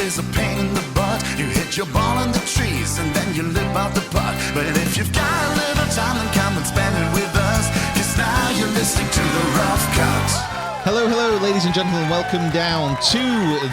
is a pain in the butt. You hit your ball in the trees and then you lip out the putt. But if you've got a little time, then come and spend it with us, 'cause now you're listening to the Rough Cut. Hello, ladies and gentlemen. Welcome down to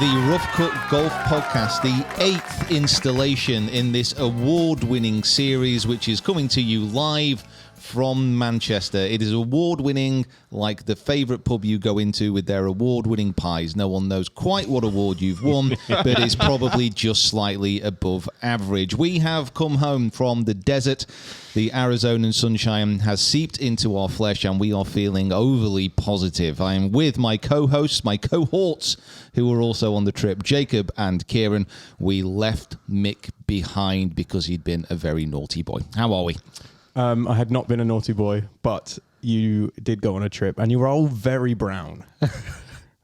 the Rough Cut Golf Podcast, the 8th installation in this award-winning series, which is coming to you live from Manchester. It is award-winning, like the favourite pub you go into with their award-winning pies. No one knows quite what award you've won, but it's probably just slightly above average. We have come home from the desert. The Arizonan sunshine has seeped into our flesh, and we are feeling overly positive. I am with my co-hosts, my cohorts, who are also on the trip, Jacob and Kieran. We left Mick behind because he'd been a very naughty boy. How are we? I had not been a naughty boy, but you did go on a trip, and you were all very brown.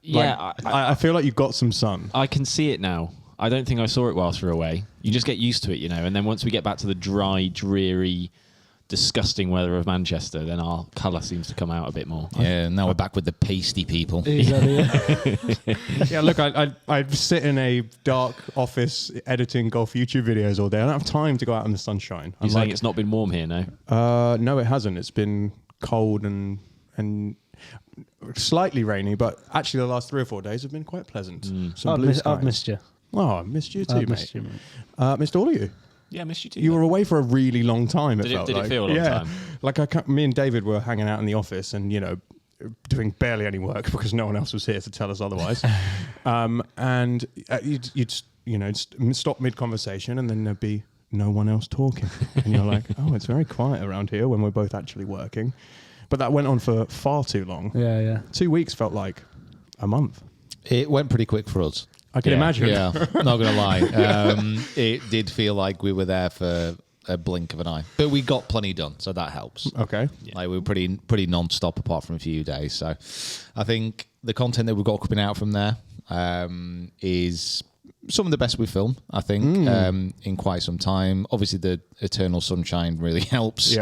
Yeah, I feel like you got some sun. I can see it now. I don't think I saw it whilst we were away. You just get used to it, you know, and then once we get back to the dry, dreary, disgusting weather of Manchester, then our colour seems to come out a bit more. Yeah, now we're back with the pasty people. Yeah, look, I sit in a dark office editing golf YouTube videos all day. I don't have time to go out in the sunshine. You're saying it's not been warm here, no? No, it hasn't. It's been cold and slightly rainy, but actually the last 3 or 4 days have been quite pleasant. Some blue skies. I've missed you. Oh, I missed you too, I've missed mate. you, mate. Missed all of you. Yeah, I missed you too. You were away for a really long time. Did it feel a long time? Like me and David were hanging out in the office and, you know, doing barely any work because no one else was here to tell us otherwise. And you'd stop mid-conversation and then there'd be no one else talking. And you're like, oh, it's very quiet around here when we're both actually working. But that went on for far too long. Yeah. 2 weeks felt like a month. It went pretty quick for us. I can imagine. Yeah, not going to lie. It did feel like we were there for a blink of an eye. But we got plenty done, so that helps. Okay. Yeah. Like we were pretty non-stop apart from a few days. So I think the content that we've got coming out from there is some of the best we filmed, I think, in quite some time. Obviously, the eternal sunshine really helps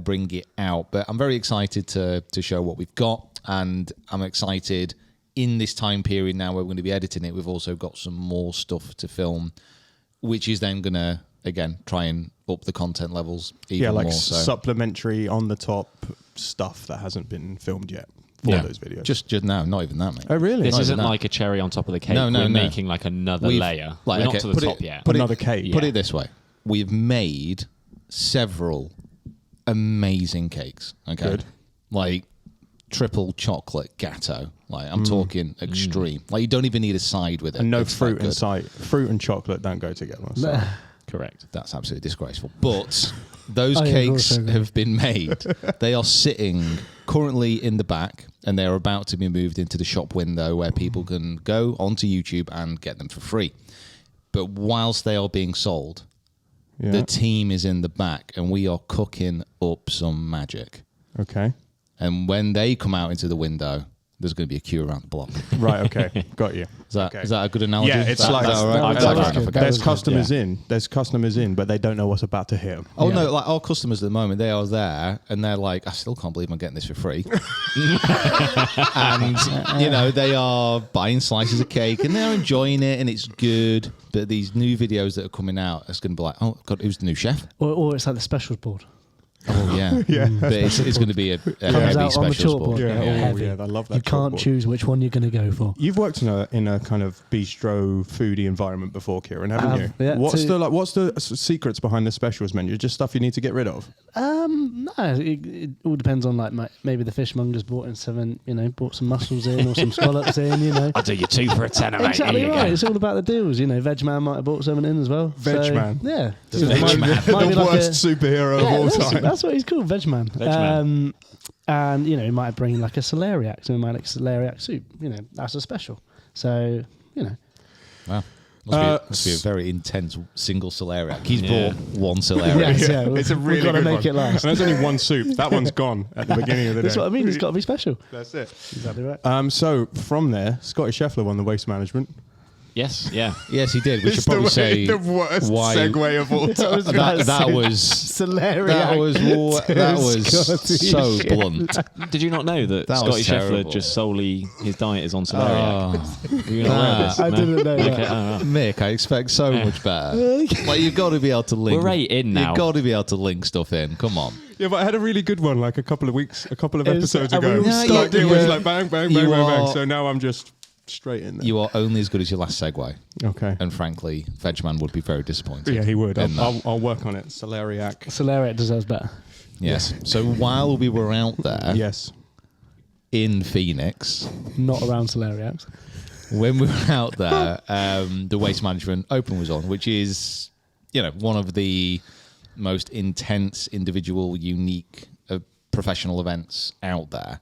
bring it out. But I'm very excited to show what we've got, and I'm excited in this time period now where we're going to be editing it. We've also got some more stuff to film, which is then going to, again, try and up the content levels even more. Supplementary on the top stuff that hasn't been filmed yet for those videos. Just no, not even that, mate. Oh, really? This isn't like a cherry on top of the cake. No, we're making like another layer. Like, we're not to the top yet. Another cake. Put it this way. We've made several amazing cakes. Okay. Good. Like triple chocolate gatto. Like I'm talking extreme. Like you don't even need a side with it. And no It's fruit that in good. sight. Fruit and chocolate don't go together. So. Correct. That's absolutely disgraceful. But those cakes have been made. They are sitting currently in the back, and they are about to be moved into the shop window where people can go onto YouTube and get them for free. But whilst they are being sold, the team is in the back, and we are cooking up some magic. Okay. And when they come out into the window, there's going to be a queue around the block. Right, okay. Got you. Is that a good analogy? Yeah, it's like right? There's customers in. There's customers in, but they don't know what's about to hit them. Oh, no, like our customers at the moment, they are there and they're like, I still can't believe I'm getting this for free. And, you know, they are buying slices of cake and they're enjoying it and it's good. But these new videos that are coming out, it's going to be like, oh, God, who's the new chef? Or it's like the specials board. Oh, yeah. But it's going to be a heavy out on the special chalkboard. sport. Heavy. I love that. You can't choose which one you're going to go for. You've worked in a kind of bistro foodie environment before, Kieran, haven't you? Yeah, what's the secrets behind the specials menu? Just stuff you need to get rid of? No, it all depends on like maybe the fishmonger's bought some mussels in or some scallops in, you know. I'll do you 2 for a tenner, mate. Exactly right. It's all about the deals, you know. Veg Man might have bought something in as well. Veg Man. Yeah. The worst superhero of all time. That's what he's called, Veg Man. Man. And, you know, he might bring like a celeriac, so he might like celeriac soup. You know, that's a special. So, you know. Wow. Must be a very intense single celeriac. He's brought one celeriac. Yes, yeah, It's a really we've got to good make one. it last. And there's only one soup. That one's gone at the beginning of the day. That's what I mean. It's got to be special. That's it. Exactly right. So from there, Scottie Scheffler won the waste management. Yes, yeah. Yes, he did. We should It's probably say the worst why segue of all time. that was Solariac. that was Scottish. so blunt. Did you not know that, That Scottie was Scheffler terrible. just solely his diet is on Solariac? Oh, Were you not aware of this? I No? didn't know Okay, that. oh, right. Mick, I expect so much better. Like you've got to be able to link. We're right in now. You've got to be able to link stuff in. Come on. Yeah, but I had a really good one like a couple of It was- episodes and we ago. all Yeah, Like, you- it was you- like bang, bang, you bang, bang, bang. are- So now I'm just straight in there. You are only as good as your last segue, Okay. and frankly, Vegman would be very disappointed. Yeah, he would. in that. I'll work on it. Solariac. Solariac deserves better. Yes. So while we were out there Yes. in Phoenix, Not around Solariacs. when we were out there, the Waste Management Open was on, which is, one of the most intense, individual, unique professional events out there.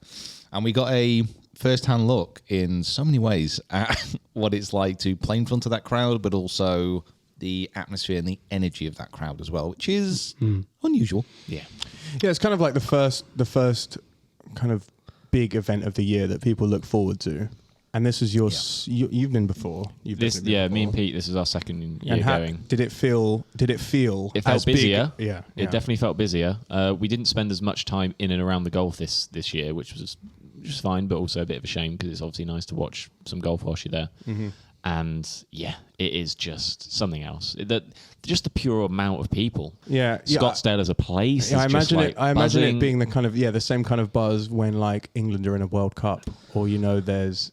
And we got a first-hand look in so many ways at what it's like to play in front of that crowd, but also the atmosphere and the energy of that crowd as well, which is unusual. Yeah. Yeah, it's kind of like the first kind of big event of the year that people look forward to. And this is you've been before. You've This, definitely been yeah, me and before. Pete, this is our second year And going. did it feel? It felt as big? busier. Yeah, It definitely felt busier. We didn't spend as much time in and around the golf this year, which was fine, but also a bit of a shame because it's obviously nice to watch some golf whilst you're there. Mm-hmm. And yeah, it is just something else. Just the pure amount of people. Yeah, Scottsdale as a place. Yeah, is I just imagine like it. I imagine buzzing. it being the kind of the same kind of buzz when like England are in a World Cup, or there's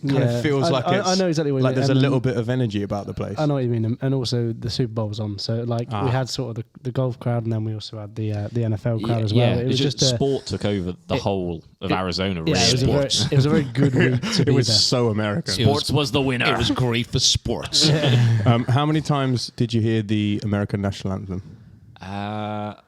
it kind of feels like I it's know exactly what you like mean. there's a And little bit of energy about the place. I know what you mean, and also the Super Bowl was on, so like we had sort of the golf crowd, and then we also had the NFL crowd as well. Yeah, It was just a, sport took over the whole of Arizona. Really. yeah, it was a very good week to It be was there. so American. Sports was the winner. It was great for sports. How many times did you hear the American national anthem?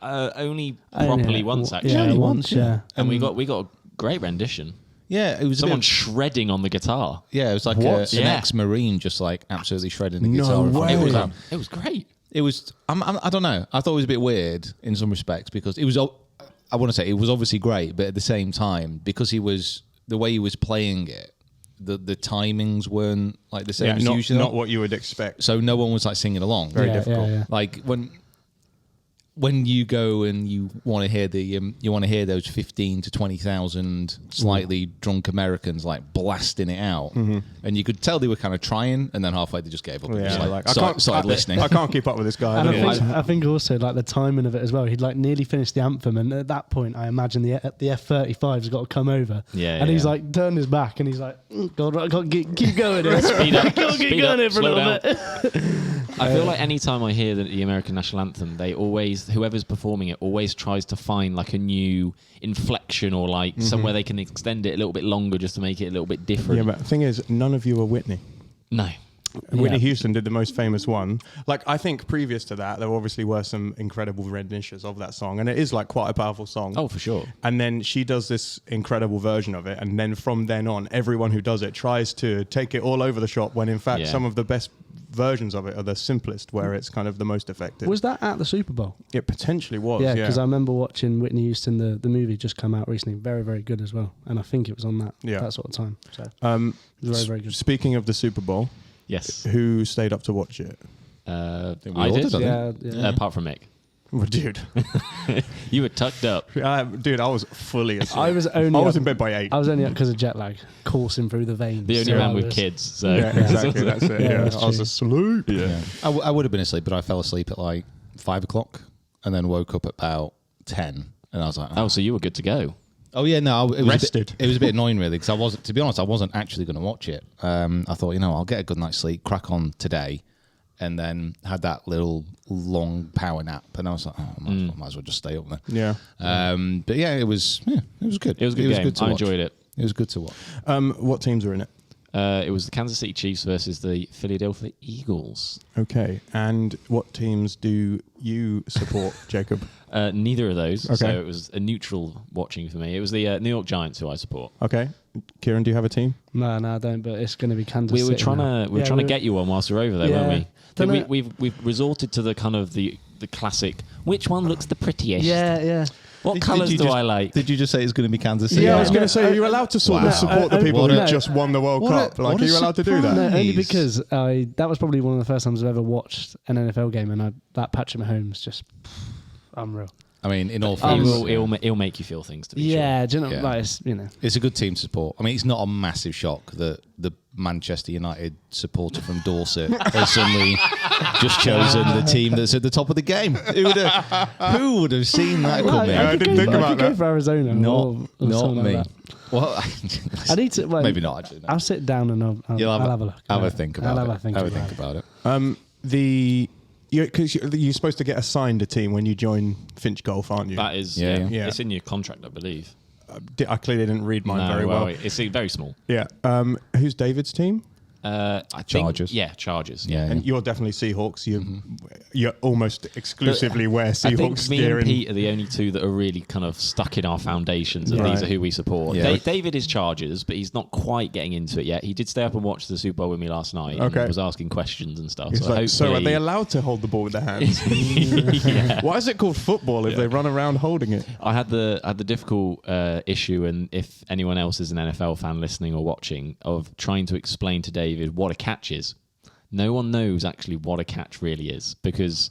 Only properly once actually. Yeah, Only once, yeah. And we got a great rendition. Yeah, it was Someone a bit, shredding on the guitar. yeah, it was like What? an Yeah. ex-marine just like absolutely shredding the No guitar. in front of way. the It crowd. It was great. It was. I don't know. I thought it was a bit weird in some respects because it was. I want to say it was obviously great, but at the same time, because he was the way he was playing it, the timings weren't like the same as usual. not what you would expect. So no one was like singing along. Very Yeah, difficult. yeah. Like when you go and you want to hear those 15 to 20,000 slightly drunk Americans like blasting it out, and you could tell they were kind of trying, and then halfway they just gave up. And just, like, started listening. I can't keep up with this guy. And don't I think also like the timing of it as well. He'd like nearly finished the anthem, and at that point, I imagine the F-35's got to come over. Yeah, and he's yeah. like turned his back, and he's like, God, I can't keep going. Here. Speed up. Keep Speed going up. here for a Slow little down. bit. I feel like any time I hear the American national anthem, whoever's performing it always tries to find like a new inflection or like somewhere they can extend it a little bit longer just to make it a little bit different. Yeah, but the thing is, none of you are Whitney. No. Whitney Yeah. Houston did the most famous one. Like, I think previous to that, there obviously were some incredible renditions of that song, and it is like quite a powerful song. Oh, for sure. And then she does this incredible version of it, and then from then on, everyone who does it tries to take it all over the shop. When in fact, Yeah. some of the best versions of it are the simplest, where it's kind of the most effective. Was that at the Super Bowl? It potentially was. Yeah, Yeah, because I remember watching Whitney Houston, the movie just come out recently. Very, very good as well. And I think it was on that sort of time. So it was very, very good. Speaking of the Super Bowl, Yes. who stayed up to watch it? we I all did. did, I Yeah, think. yeah. Apart from Mick. Well, dude, You were tucked up. dude, I was fully asleep. I was I was in bed by 8. I was only up because of jet lag, coursing through the veins. The only So man I with was- kids. So Yeah, exactly. That's it. Yeah, Yeah, that's I was true. asleep. Yeah. I would have been asleep, but I fell asleep at like 5 o'clock, and then woke up at about 10, and I was like, Oh, so you were good to go. Oh yeah, no, it was Rested. it was a bit annoying really because I wasn't. To be honest, I wasn't actually going to watch it. I thought, I'll get a good night's sleep, crack on today, and then had that little long power nap, and I was like, I might as well just stay up then. Yeah. But yeah, it was good. It was a good game. to I watch. enjoyed it. It was good to watch. What teams are in it? It was the Kansas City Chiefs versus the Philadelphia Eagles. Okay. And what teams do you support, Jacob? Neither of those. Okay. So it was a neutral watching for me. It was the New York Giants who I support. Okay. Kieran, do you have a team? No, I don't. But it's going to be Kansas We were City trying now. to we were Yeah, trying to get you one whilst we were over there, Yeah. weren't we? Don't Then know- we've resorted to the kind of the classic. Which one looks the prettiest? Yeah, yeah. What colours do I like? Did you just say it's going to be Kansas City? Yeah, I was going to say, are you allowed to sort of support the people who What a- just won the World Cup? Like, are you allowed to do that? No, only Nice. because that was probably one of the first times I've ever watched an NFL game, and that Patrick Mahomes just unreal. I mean, in all He fairness, will make you feel things to be Yeah, do you know, Yeah. like, it's, you know. it's a good team to support. I mean, it's not a massive shock that the Manchester United supporter from Dorset has suddenly just chosen the team that's at the top of the game. Who would have seen that coming? I didn't think about I could go that. for Arizona. or Not something me. Like that. Well, I need to. Well, maybe not actually. No. I'll sit down and I'll You'll have a look. Have a think about I'll it. have a think Have a about think about it. Because you're supposed to get assigned a team when you join Finch Golf, aren't you? That is, Yeah. it's in your contract, I believe. I clearly didn't read mine very well. It's very small. Yeah. Who's David's team? I think, Chargers. Yeah, Chargers. Yeah. And you're definitely Seahawks. You almost exclusively wear I think Seahawks me gear. and Pete are the only two that are really kind of stuck in our foundations, and Right. these are who we support. Yeah. David is Chargers, but he's not quite getting into it yet. He did stay up and watch the Super Bowl with me last night Okay. and was asking questions and stuff. It's So, like, so are hopefully- they allowed to hold the ball with their hands? Yeah. Why is it called football if they run around holding it? I had the difficult issue, and if anyone else is an NFL fan listening or watching, of trying to explain to David what a catch is. No one knows actually what a catch really is, because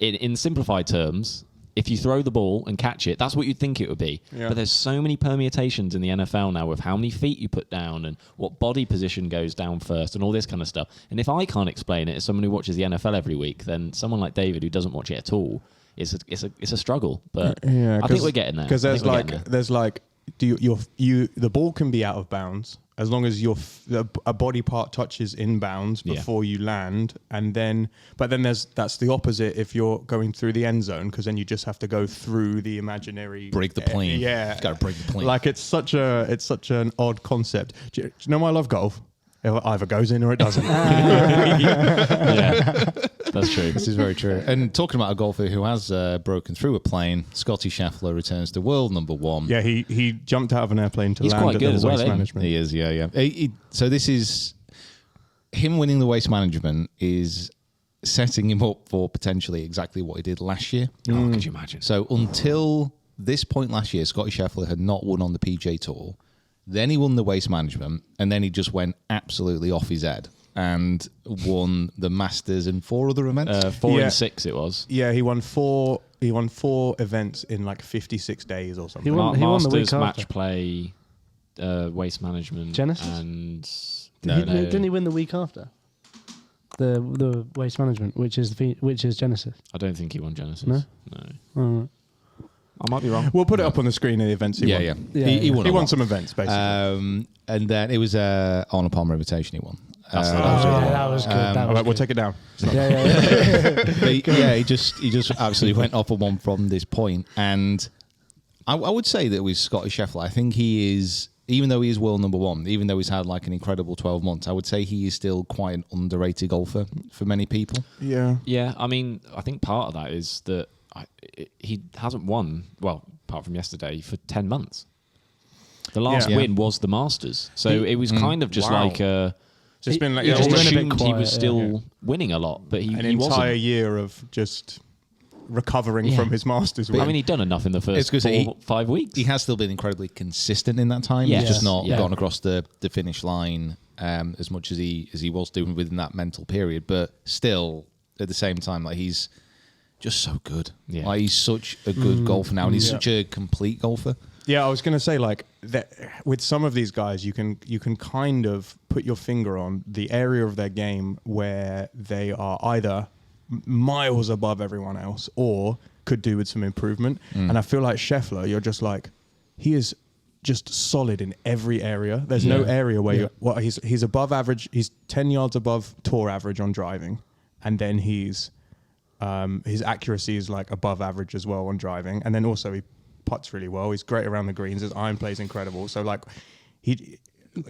in simplified terms, if you throw the ball and catch it, that's what you'd think it would be. Yeah. But there's so many permutations in the NFL now with how many feet you put down and what body position goes down first and all this kind of stuff. And if I can't explain it as someone who watches the NFL every week, then someone like David who doesn't watch it at all, it's a struggle. But I think we're getting there. Because I think we're getting there. the ball can be out of bounds as long as a body part touches in bounds before you land, and then that's the opposite if you're going through the end zone, because then you just have to go through the imaginary Break the plane. Yeah, Got to break the plane. Like it's such an odd concept. Do you know why I love golf? It either goes in or it doesn't. Yeah, that's true. This is very true. And talking about a golfer who has broken through a plane, Scottie Scheffler returns to world number one. Yeah, he jumped out of an airplane to He's land quite at good the as well, waste isn't he? management. He is, yeah. So this is him winning the waste management is setting him up for potentially exactly what he did last year. Oh, could you imagine? So until this point last year, Scottie Scheffler had not won on the PGA Tour. Then he won the waste management, and then he just went absolutely off his head and won the Masters and 4 other events. 4 Yeah. and 6 it was. Yeah, he won four events in like 56 days or something. He won the Masters, week after. match play, waste management, Genesis? and Didn't he win the week after? The waste management, which is Genesis. I don't think he won Genesis. No? No. I might be wrong. We'll put it up on the screen of the events he won. Yeah, He won. He a won lot. some events, basically. And then it was Arnold Palmer invitation he won. That's That was good. That All was right, we'll good. take it down. He just absolutely went off on one from this point. And I would say that with Scottie Scheffler, I think he is, even though he is world number one, even though he's had like an incredible 12 months, I would say he is still quite an underrated golfer for many people. Yeah. Yeah, I mean, I think part of that is that he hasn't won, well, apart from yesterday, for 10 months. The last Yeah. win was the Masters. So it was kind of just Wow. like a... So it's been like you just been a bit assumed he quiet, was still winning a lot, but he an entire wasn't. year of just recovering Yeah. from his Masters win. I mean, he'd done enough in the It's first 'cause 5 weeks. He has still been incredibly consistent in that time. Yes. He's just not Yeah. gone across the finish line as much as he was doing within that mental period. But still, at the same time, like he's just so good. Yeah. Like he's such a good golfer now, and he's such a complete golfer. Yeah, I was going to say, like, that with some of these guys, you can kind of put your finger on the area of their game where they are either miles above everyone else or could do with some improvement. And I feel like Scheffler, you're just like, he is just solid in every area. There's no area where he's above average. He's 10 yards above tour average on driving, and then his accuracy is like above average as well on driving, and then also he putts really well. He's great around the greens. His iron play is incredible. So like,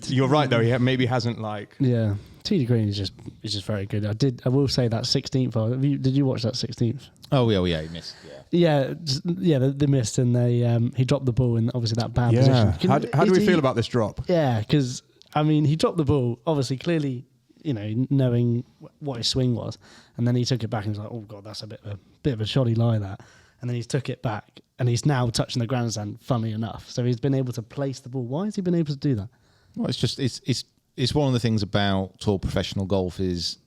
you're right though. He maybe hasn't like. Yeah, T Green is just very good. I will say that 16th. Did you watch that 16th? Oh yeah, he missed. Yeah. They missed, and he dropped the ball in obviously that bad Yeah. position. How do we feel about this drop? Yeah, because I mean he dropped the ball obviously clearly, knowing what his swing was, and then he took it back and was like, oh god, that's a bit of a shoddy lie that. and then he's took it back, and he's now touching the grandstand. Funny enough, so he's been able to place the ball. Why has he been able to do that? Well, it's one of the things about tour professional golf is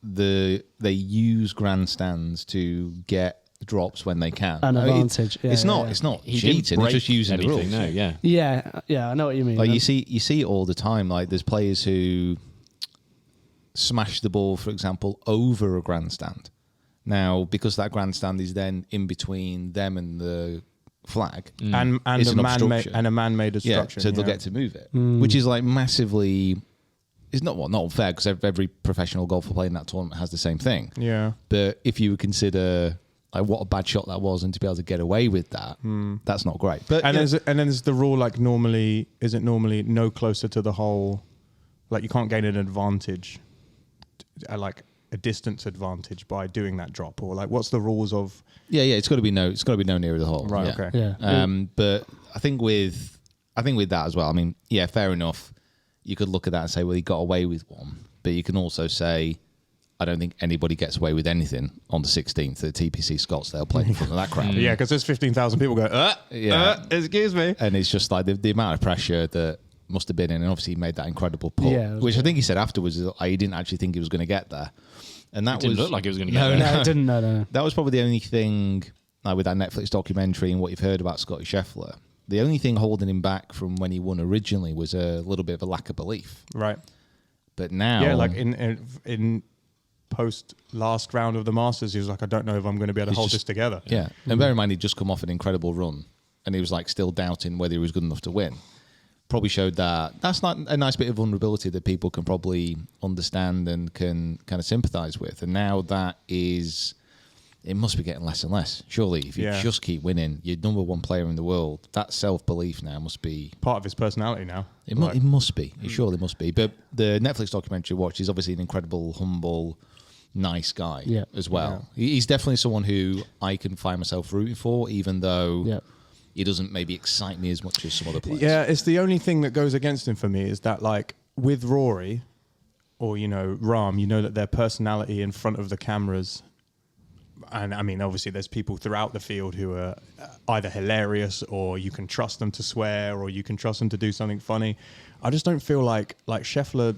they use grandstands to get drops when they can. An advantage. It's not cheating. It's just using the rules. No, yeah. Yeah. I know what you mean. Like you see it all the time. Like there's players who smash the ball, for example, over a grandstand. Now, because that grandstand is then in between them and the flag, and a man-made obstruction, so they'll get to move it, which is like massively. It's not unfair because every professional golfer playing that tournament has the same thing. Yeah, but if you consider like what a bad shot that was, and to be able to get away with that, that's not great. But and then there's the rule like normally no closer to the hole, like you can't gain an advantage, like a distance advantage by doing that drop, or like what's the rules of? Yeah, it's got to be no nearer the hole. Right. Yeah. Okay. Yeah. But I think with that as well. I mean, yeah, fair enough. You could look at that and say, well, he got away with one, but you can also say, I don't think anybody gets away with anything on the 16th at TPC Scottsdale playing in front of that crowd. Yeah, because there's 15,000 people go, excuse me. And it's just like the amount of pressure that must have been in, and obviously he made that incredible putt, which I think he said afterwards he didn't actually think he was going to get there. And that didn't look like he was going to get there. No, it didn't. No. That was probably the only thing, like with that Netflix documentary and what you've heard about Scottie Scheffler, the only thing holding him back from when he won originally was a little bit of a lack of belief. Right. But now... Yeah, like in post last round of the Masters, he was like, I don't know if I'm going to be able to hold this together. Yeah. And bear in mind, he'd just come off an incredible run, and he was like still doubting whether he was good enough to win. Probably showed that's not a nice bit of vulnerability that people can probably understand and can kind of sympathise with. And now it must be getting less and less. Surely, if you just keep winning, you're number one player in the world. That self-belief now must be... part of his personality now. It must be. It surely must be. But the Netflix documentary watch is obviously an incredible, humble, nice guy as well. Yeah. He's definitely someone who I can find myself rooting for, even though he doesn't maybe excite me as much as some other players. Yeah, it's the only thing that goes against him for me is that, like, with Rory or, Rahm, that their personality in front of the cameras... And I mean, obviously, there's people throughout the field who are either hilarious, or you can trust them to swear, or you can trust them to do something funny. I just don't feel like Scheffler,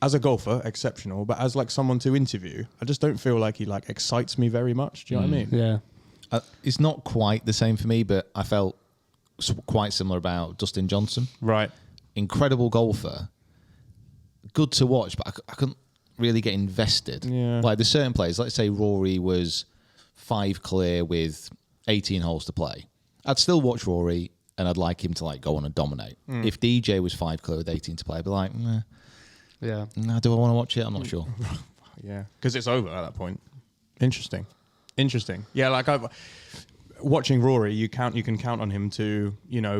as a golfer, exceptional, but as like someone to interview, I just don't feel like he like excites me very much. Do you know what I mean? Yeah. It's not quite the same for me, but I felt quite similar about Dustin Johnson. Right. Incredible golfer. Good to watch, but I couldn't really get invested. Yeah. Like there's certain players, let's say Rory was 5 clear with 18 holes to play. I'd still watch Rory and I'd like him to like go on and dominate. If DJ was 5 clear with 18 to play, I'd be like, do I want to watch it? I'm not sure. Yeah, because it's over at that point. Interesting. Yeah, like watching Rory, you can count on him to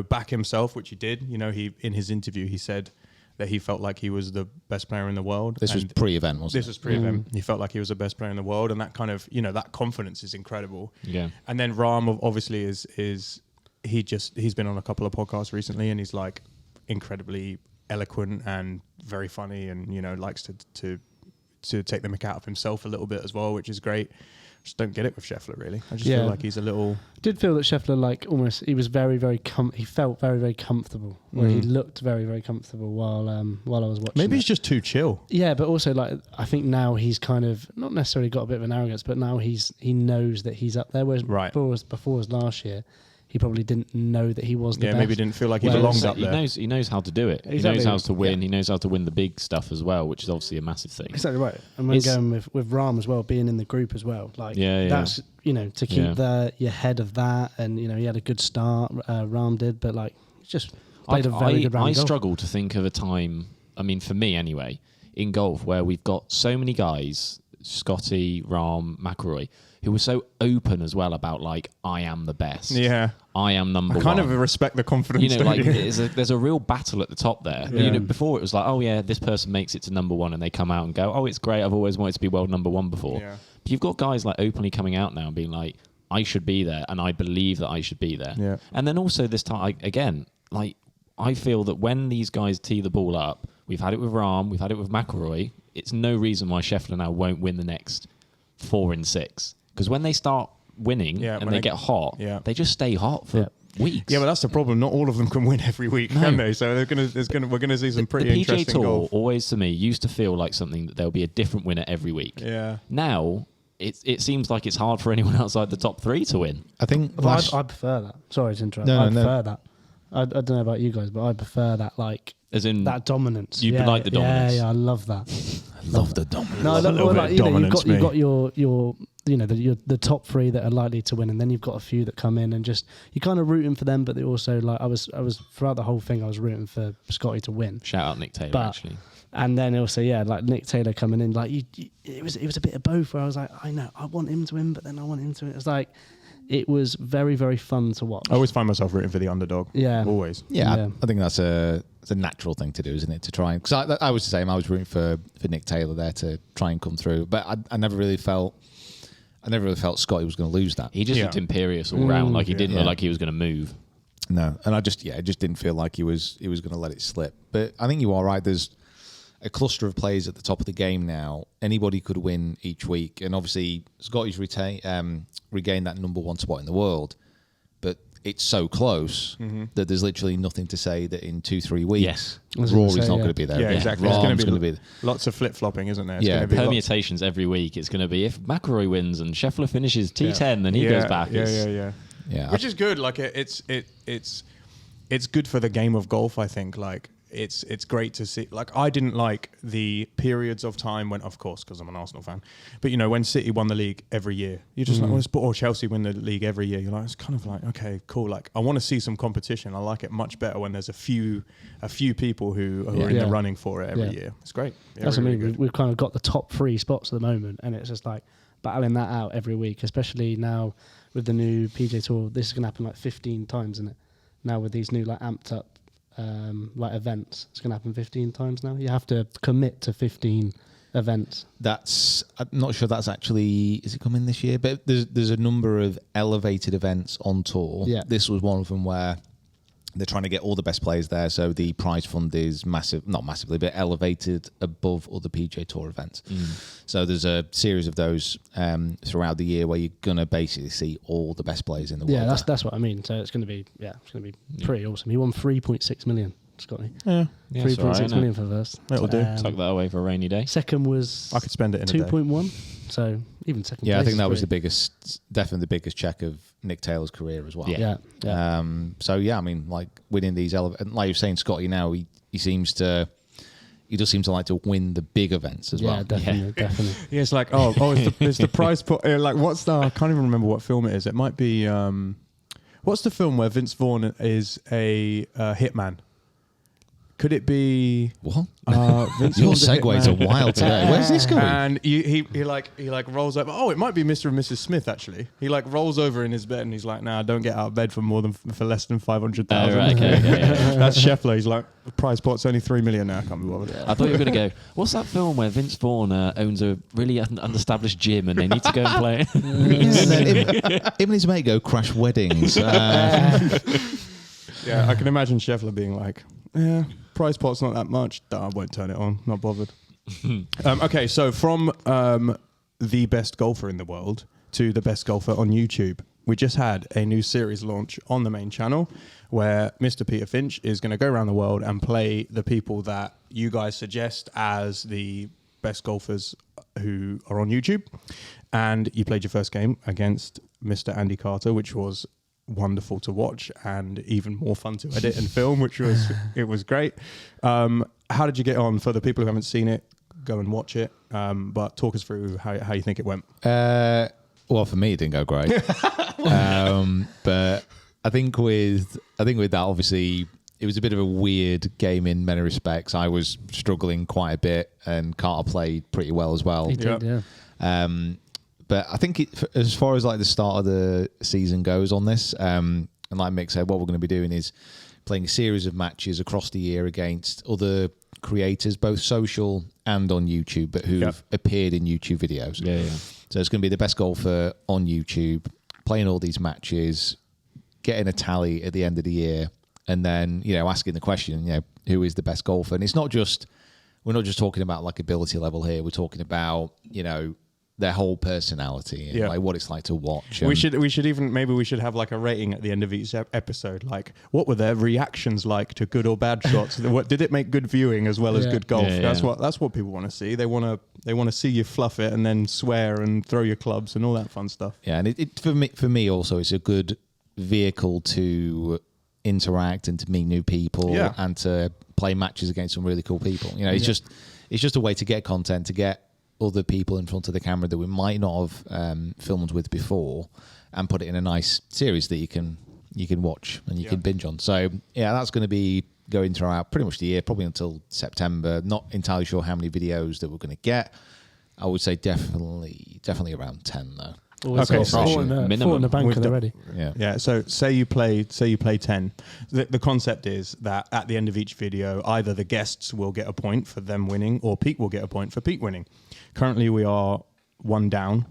back himself, which he did. He in his interview he said that he felt like he was the best player in the world. This was pre-event, wasn't it? This was pre-event. He felt like he was the best player in the world, and that kind of, that confidence is incredible. Yeah. And then Rahm obviously he's been on a couple of podcasts recently, and he's like incredibly eloquent and very funny, and likes to take the mick out of himself a little bit as well, which is great. Just don't get it with Scheffler, really. I just feel like he's a little... Did feel that Scheffler, like, almost, he was very, very he felt very, very comfortable. Where he looked very, very comfortable while I was watching. Maybe he's just too chill. Yeah, but also, like, I think now he's kind of not necessarily got a bit of an arrogance, but now he knows that he's up there. Whereas before was last year, he probably didn't know that he was the best. Maybe didn't feel like he belonged up there. He knows how to do it. Exactly. He knows how to win. He knows how to win the big stuff as well, which is obviously a massive thing. Exactly right. And we're going with Rahm as well, being in the group as well. Like that's to keep your head of that, and he had a good start. Rahm did, but like just played a very good round. I struggle to think of a time. I mean, for me anyway, in golf where we've got so many guys, Scottie, Rahm, McIlroy, who were so open as well about like, I am the best. Yeah. I am number one. I kind of respect the confidence. There's a real battle at the top there. Yeah. Before it was like, oh yeah, this person makes it to number one, and they come out and go, oh, it's great. I've always wanted to be world number one before. Yeah. But you've got guys like openly coming out now and being like, I should be there, and I believe that I should be there. Yeah. And then also this time, again, like I feel that when these guys tee the ball up, we've had it with Rahm, we've had it with McIlroy. It's no reason why Scheffler now won't win the next 4 in 6. Because when they start winning and they get hot, they just stay hot for weeks. Yeah, but that's the problem. Not all of them can win every week, can they? So we're going to see some pretty the PGA interesting Tour golf. always, to me, used to feel like something that there'll be a different winner every week. Yeah. Now it seems like it's hard for anyone outside the top 3 to win. I think I prefer that. Sorry to interrupt. I prefer that. I don't know about you guys, but I prefer that, like, as in that dominance. You like the dominance. Yeah, I love that. I love the dominance. No, you've got your the top 3 that are likely to win, and then you've got a few that come in and just you're kind of rooting for them, but they also, like, I was throughout the whole thing I was rooting for Scottie to win. Shout out Nick Taylor, actually. And then also, like Nick Taylor coming in, like it was a bit of both, where I was like, I know I want him to win, but then I want him to win. It was like, it was very, very fun to watch. I always find myself rooting for the underdog. Yeah, always. Yeah. I think that's a natural thing to do, isn't it? To try and, because I was the same. I was rooting for Nick Taylor there to try and come through, but I never really felt Scottie was going to lose that. He just looked imperious all round, like he didn't look like he was going to move. No, and I just didn't feel like he was going to let it slip. But I think you are right. There's a cluster of players at the top of the game now. Anybody could win each week, and obviously Scottie's regained that number 1 spot in the world. But it's so close that there's literally nothing to say that in 2-3 weeks Rory's not going to be there. Yeah, exactly. It's going to be lots of flip-flopping, isn't there? It's yeah, permutations every week. It's going to be, if McIlroy wins and Scheffler finishes T10, then he goes back. Yeah. Which is good. Like it's good for the game of golf, I think. Like it's great to see. Like, I didn't like the periods of time when, of course, because I'm an Arsenal fan, but when City won the league every year, you're just like, or Chelsea win the league every year. You're like, it's kind of like, okay, cool. Like, I want to see some competition. I like it much better when there's a few people who are in the running for it every year. It's great. Yeah, that's really, what I mean. We've kind of got the top 3 spots at the moment, and it's just like battling that out every week, especially now with the new PGA Tour. This is going to happen like 15 times, isn't it? Now with these new, like, amped up like events, it's going to happen 15 times now. You have to commit to 15 events. I'm not sure that's actually, is it coming this year? But there's a number of elevated events on tour. Yeah. This was one of them where they're trying to get all the best players there, so the prize fund is massive, not massively, but elevated above other PGA Tour events. So there's a series of those throughout the year where you're gonna basically see all the best players in the world. Yeah, that's what I mean. So it's gonna be pretty awesome. He won 3.6 million, Scottie. Yeah, 3.6 million for first. That'll do. Tuck that away for a rainy day. Second was I could spend it in 2.1. So even second. Yeah, place I think that was great. definitely the biggest check of Nick Taylor's career as well. Yeah. So yeah, I mean, like, winning these, like you're saying, Scottie now, he does seem to like to win the big events as well. Yeah, definitely. Yeah, it's like, it's the prize pot. Like, I can't even remember what film it is. It might be, what's the film where Vince Vaughn is a hitman? Could it be what? Your segues are wild today. Where's this going? And he rolls over. Oh, it might be Mr. and Mrs. Smith actually. He like rolls over in his bed and he's like, "Nah, don't get out of bed for less than 500,000." Right, okay. That's Scheffler. He's like, the prize pot's only 3 million now. I can't be bothered. I thought you were going to go, what's that film where Vince Vaughn owns a really unestablished gym and they need to go and play? And then him and his mate go crash weddings. Yeah, I can imagine Scheffler being like, "Yeah, prize pot's not that much. I won't turn it on. Not bothered." Okay, so from the best golfer in the world to the best golfer on YouTube, we just had a new series launch on the main channel where Mr. Peter Finch is going to go around the world and play the people that you guys suggest as the best golfers who are on YouTube. And you played your first game against Mr. Andy Carter, which was wonderful to watch and even more fun to edit and film, which was great. How did you get on? For the people who haven't seen it, go and watch it. But talk us through how you think it went. Well, for me, it didn't go great. But I think with that, obviously, it was a bit of a weird game in many respects. I was struggling quite a bit, and Carter played pretty well as well. He did, yeah. But I think as far as like the start of the season goes on this, and like Mick said, what we're going to be doing is playing a series of matches across the year against other creators, both social and on YouTube, but who've appeared in YouTube videos. Yeah. So it's going to be the best golfer on YouTube, playing all these matches, getting a tally at the end of the year, and then, asking the question, who is the best golfer? And we're not just talking about like ability level here. We're talking about, their whole personality and like what it's like to watch. We should have like a rating at the end of each episode, like what were their reactions like to good or bad shots? What did it make good viewing as well as good golf? That's what people want to see. They want to see you fluff it and then swear and throw your clubs and all that fun stuff. Yeah, and it for me also, it's a good vehicle to interact and to meet new people and to play matches against some really cool people. You know, it's just a way to get content, to get other people in front of the camera that we might not have filmed with before, and put it in a nice series that you can watch and you can binge on. So yeah, that's going to be going throughout pretty much the year, probably until September. Not entirely sure how many videos that we're going to get. I would say definitely around 10 though. Okay, so four in the bank already. Yeah. So say you play 10. The concept is that at the end of each video, either the guests will get a point for them winning, or Pete will get a point for Pete winning. Currently, we are 1 down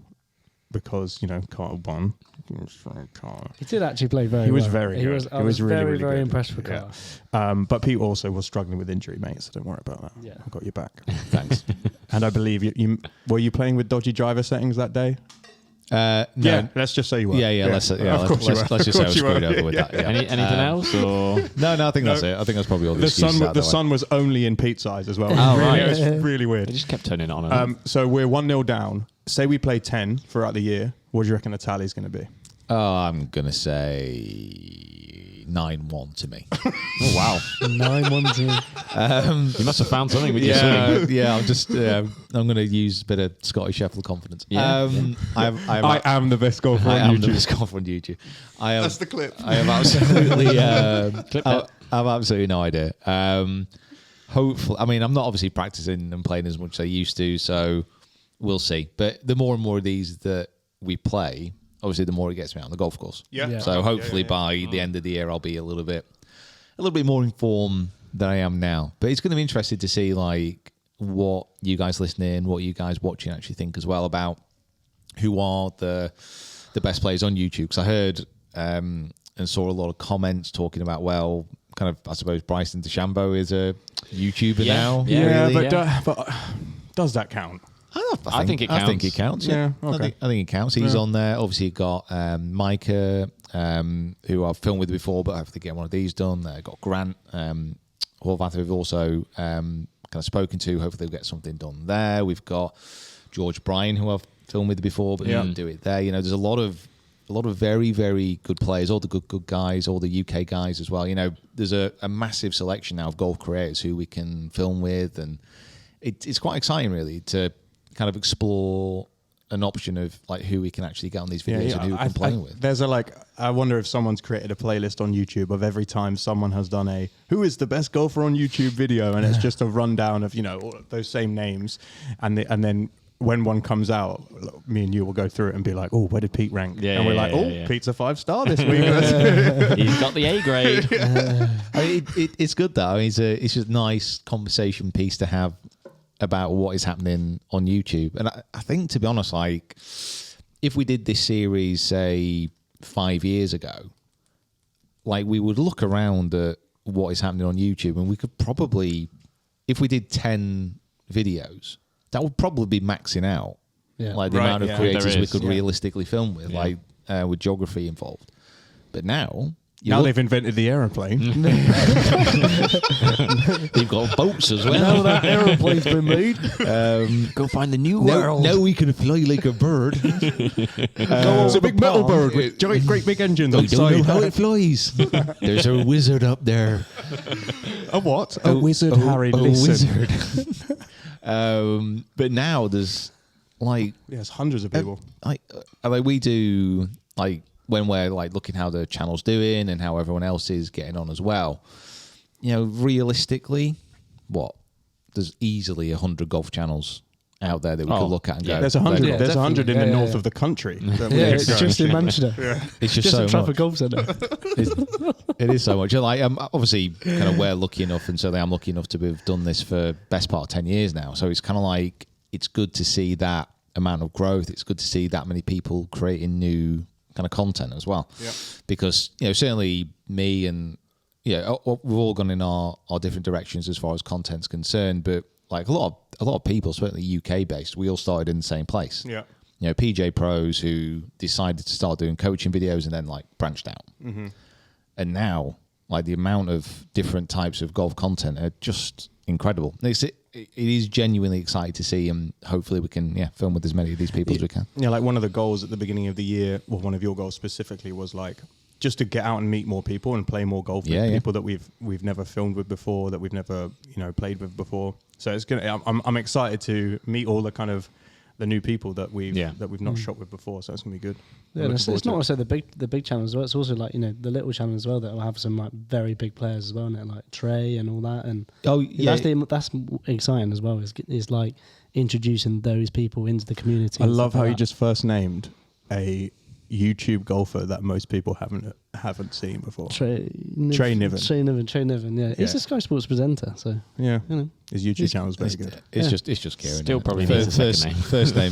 because Carl won. He did actually play very well. He was very good. I was really, very, really very good. impressed with Carl. But Pete also was struggling with injury, mate, so don't worry about that. Yeah. I got your back. Thanks. And I believe you were you playing with dodgy driver settings that day? No. Yeah, let's just say you were. Let's just say I was screwed over with that. Yeah. Anything else? Or No, I think that's it. I think that's probably all the excuses out The there. sun was only in Pete's eyes as well. right. It was really weird. I just kept turning it on. So we're 1-0 down. Say we play 10 throughout the year. What do you reckon the tally's going to be? Oh, I'm going to say 9-1 to me. Oh wow! 9-1-2. You must have found something with your swing. Yeah, I'm going to use a bit of Scottie Scheffler confidence. Yeah. I am the best golfer I on am the YouTube. best golfer on YouTube. That's the clip. I have absolutely, Clip that. I have absolutely no idea. Hopefully, I mean, I'm not obviously practicing and playing as much as I used to, so we'll see. But the more and more of these that we play, obviously, the more it gets me out on the golf course. Yeah. So hopefully by the end of the year, I'll be a little bit more informed than I am now. But it's going to be interesting to see like what you guys listening, what you guys watching actually think as well about who are the best players on YouTube. Because I heard and saw a lot of comments talking about, well, kind of, I suppose Bryson DeChambeau is a YouTuber now. Yeah, really. but does that count? I think it counts. I think it counts. Yeah, okay. I think it counts. He's on there. Obviously, you've got Micah, who I've filmed with before, but I have to get one of these done. Got Grant Horvath, who we've also kind of spoken to. Hopefully, we'll get something done there. We've got George Bryan, who I've filmed with before, but didn't do it there. There's a lot of very, very good players, all the good guys, all the UK guys as well. There's a massive selection now of golf creators who we can film with, and it's quite exciting, really, to kind of explore an option of like who we can actually get on these videos and who we can play with. There's I wonder if someone's created a playlist on YouTube of every time someone has done a who is the best golfer on YouTube video, and it's just a rundown of all of those same names, and then when one comes out, me and you will go through it and be like, oh, where did Pete rank? Yeah, and we're yeah, like, yeah. Pete's a 5-star this week. He's got the A grade. I mean, it's good though. I mean, it's just a nice conversation piece to have about what is happening on YouTube. And I think, to be honest, like if we did this series, say 5 years ago, like we would look around at what is happening on YouTube, and we could probably, if we did 10 videos, that would probably be maxing out. Yeah. Like the amount of creators we could yeah. realistically film with, like with geography involved. But now, Now they've invented the aeroplane. they've got boats as well. Now that aeroplane's been made. Go find the new world. Now we can fly like a bird. It's a big metal bird with giant, great big engines on I the don't know side. how it flies. There's a wizard up there. A what? A wizard, Harry. A Listen. wizard. But now there's like Yes, hundreds of people. like we do like when we're like looking how the channel's doing and how everyone else is getting on as well. Realistically, there's easily 100 golf channels out there that we could look at and go. There's 100. Yeah, There's 100 in the definitely. north of the country. that we Yeah, could it's go just and in shoot. Manchester. It's just Just so a Trafford much. Golf Centre. It is so much. Like obviously, kind of we're lucky enough, and certainly I'm lucky enough to have done this for best part of 10 years now. So it's kind of like it's good to see that amount of growth. It's good to see that many people creating new kind of content as well. Yeah. Because certainly me and we've all gone in our different directions as far as content's concerned. But like a lot of people, certainly UK based, we all started in the same place. Yeah. PJ pros who decided to start doing coaching videos and then like branched out. Mm-hmm. And now, like the amount of different types of golf content are just incredible. It is genuinely exciting to see, and hopefully we can film with as many of these people as we can. Yeah, like one of the goals at the beginning of the year, well, one of your goals specifically was like just to get out and meet more people and play more golf with people that we've never filmed with before, that we've never played with before. So it's gonna. I'm excited to meet all the kind of the new people that we've not shot with before. So it's gonna be good. Yeah, it's not also the big channels as well. It's also like the little channel as well that will have some like very big players as well, and like Trey and all that. And that's exciting as well. Is like introducing those people into the community. I love how you just first named a YouTube golfer that most people haven't seen before. Trey Niven. Trey Niven. Yeah, he's a Sky Sports presenter. So his YouTube channel is very good. It's just Kieran. Still probably needs a second name.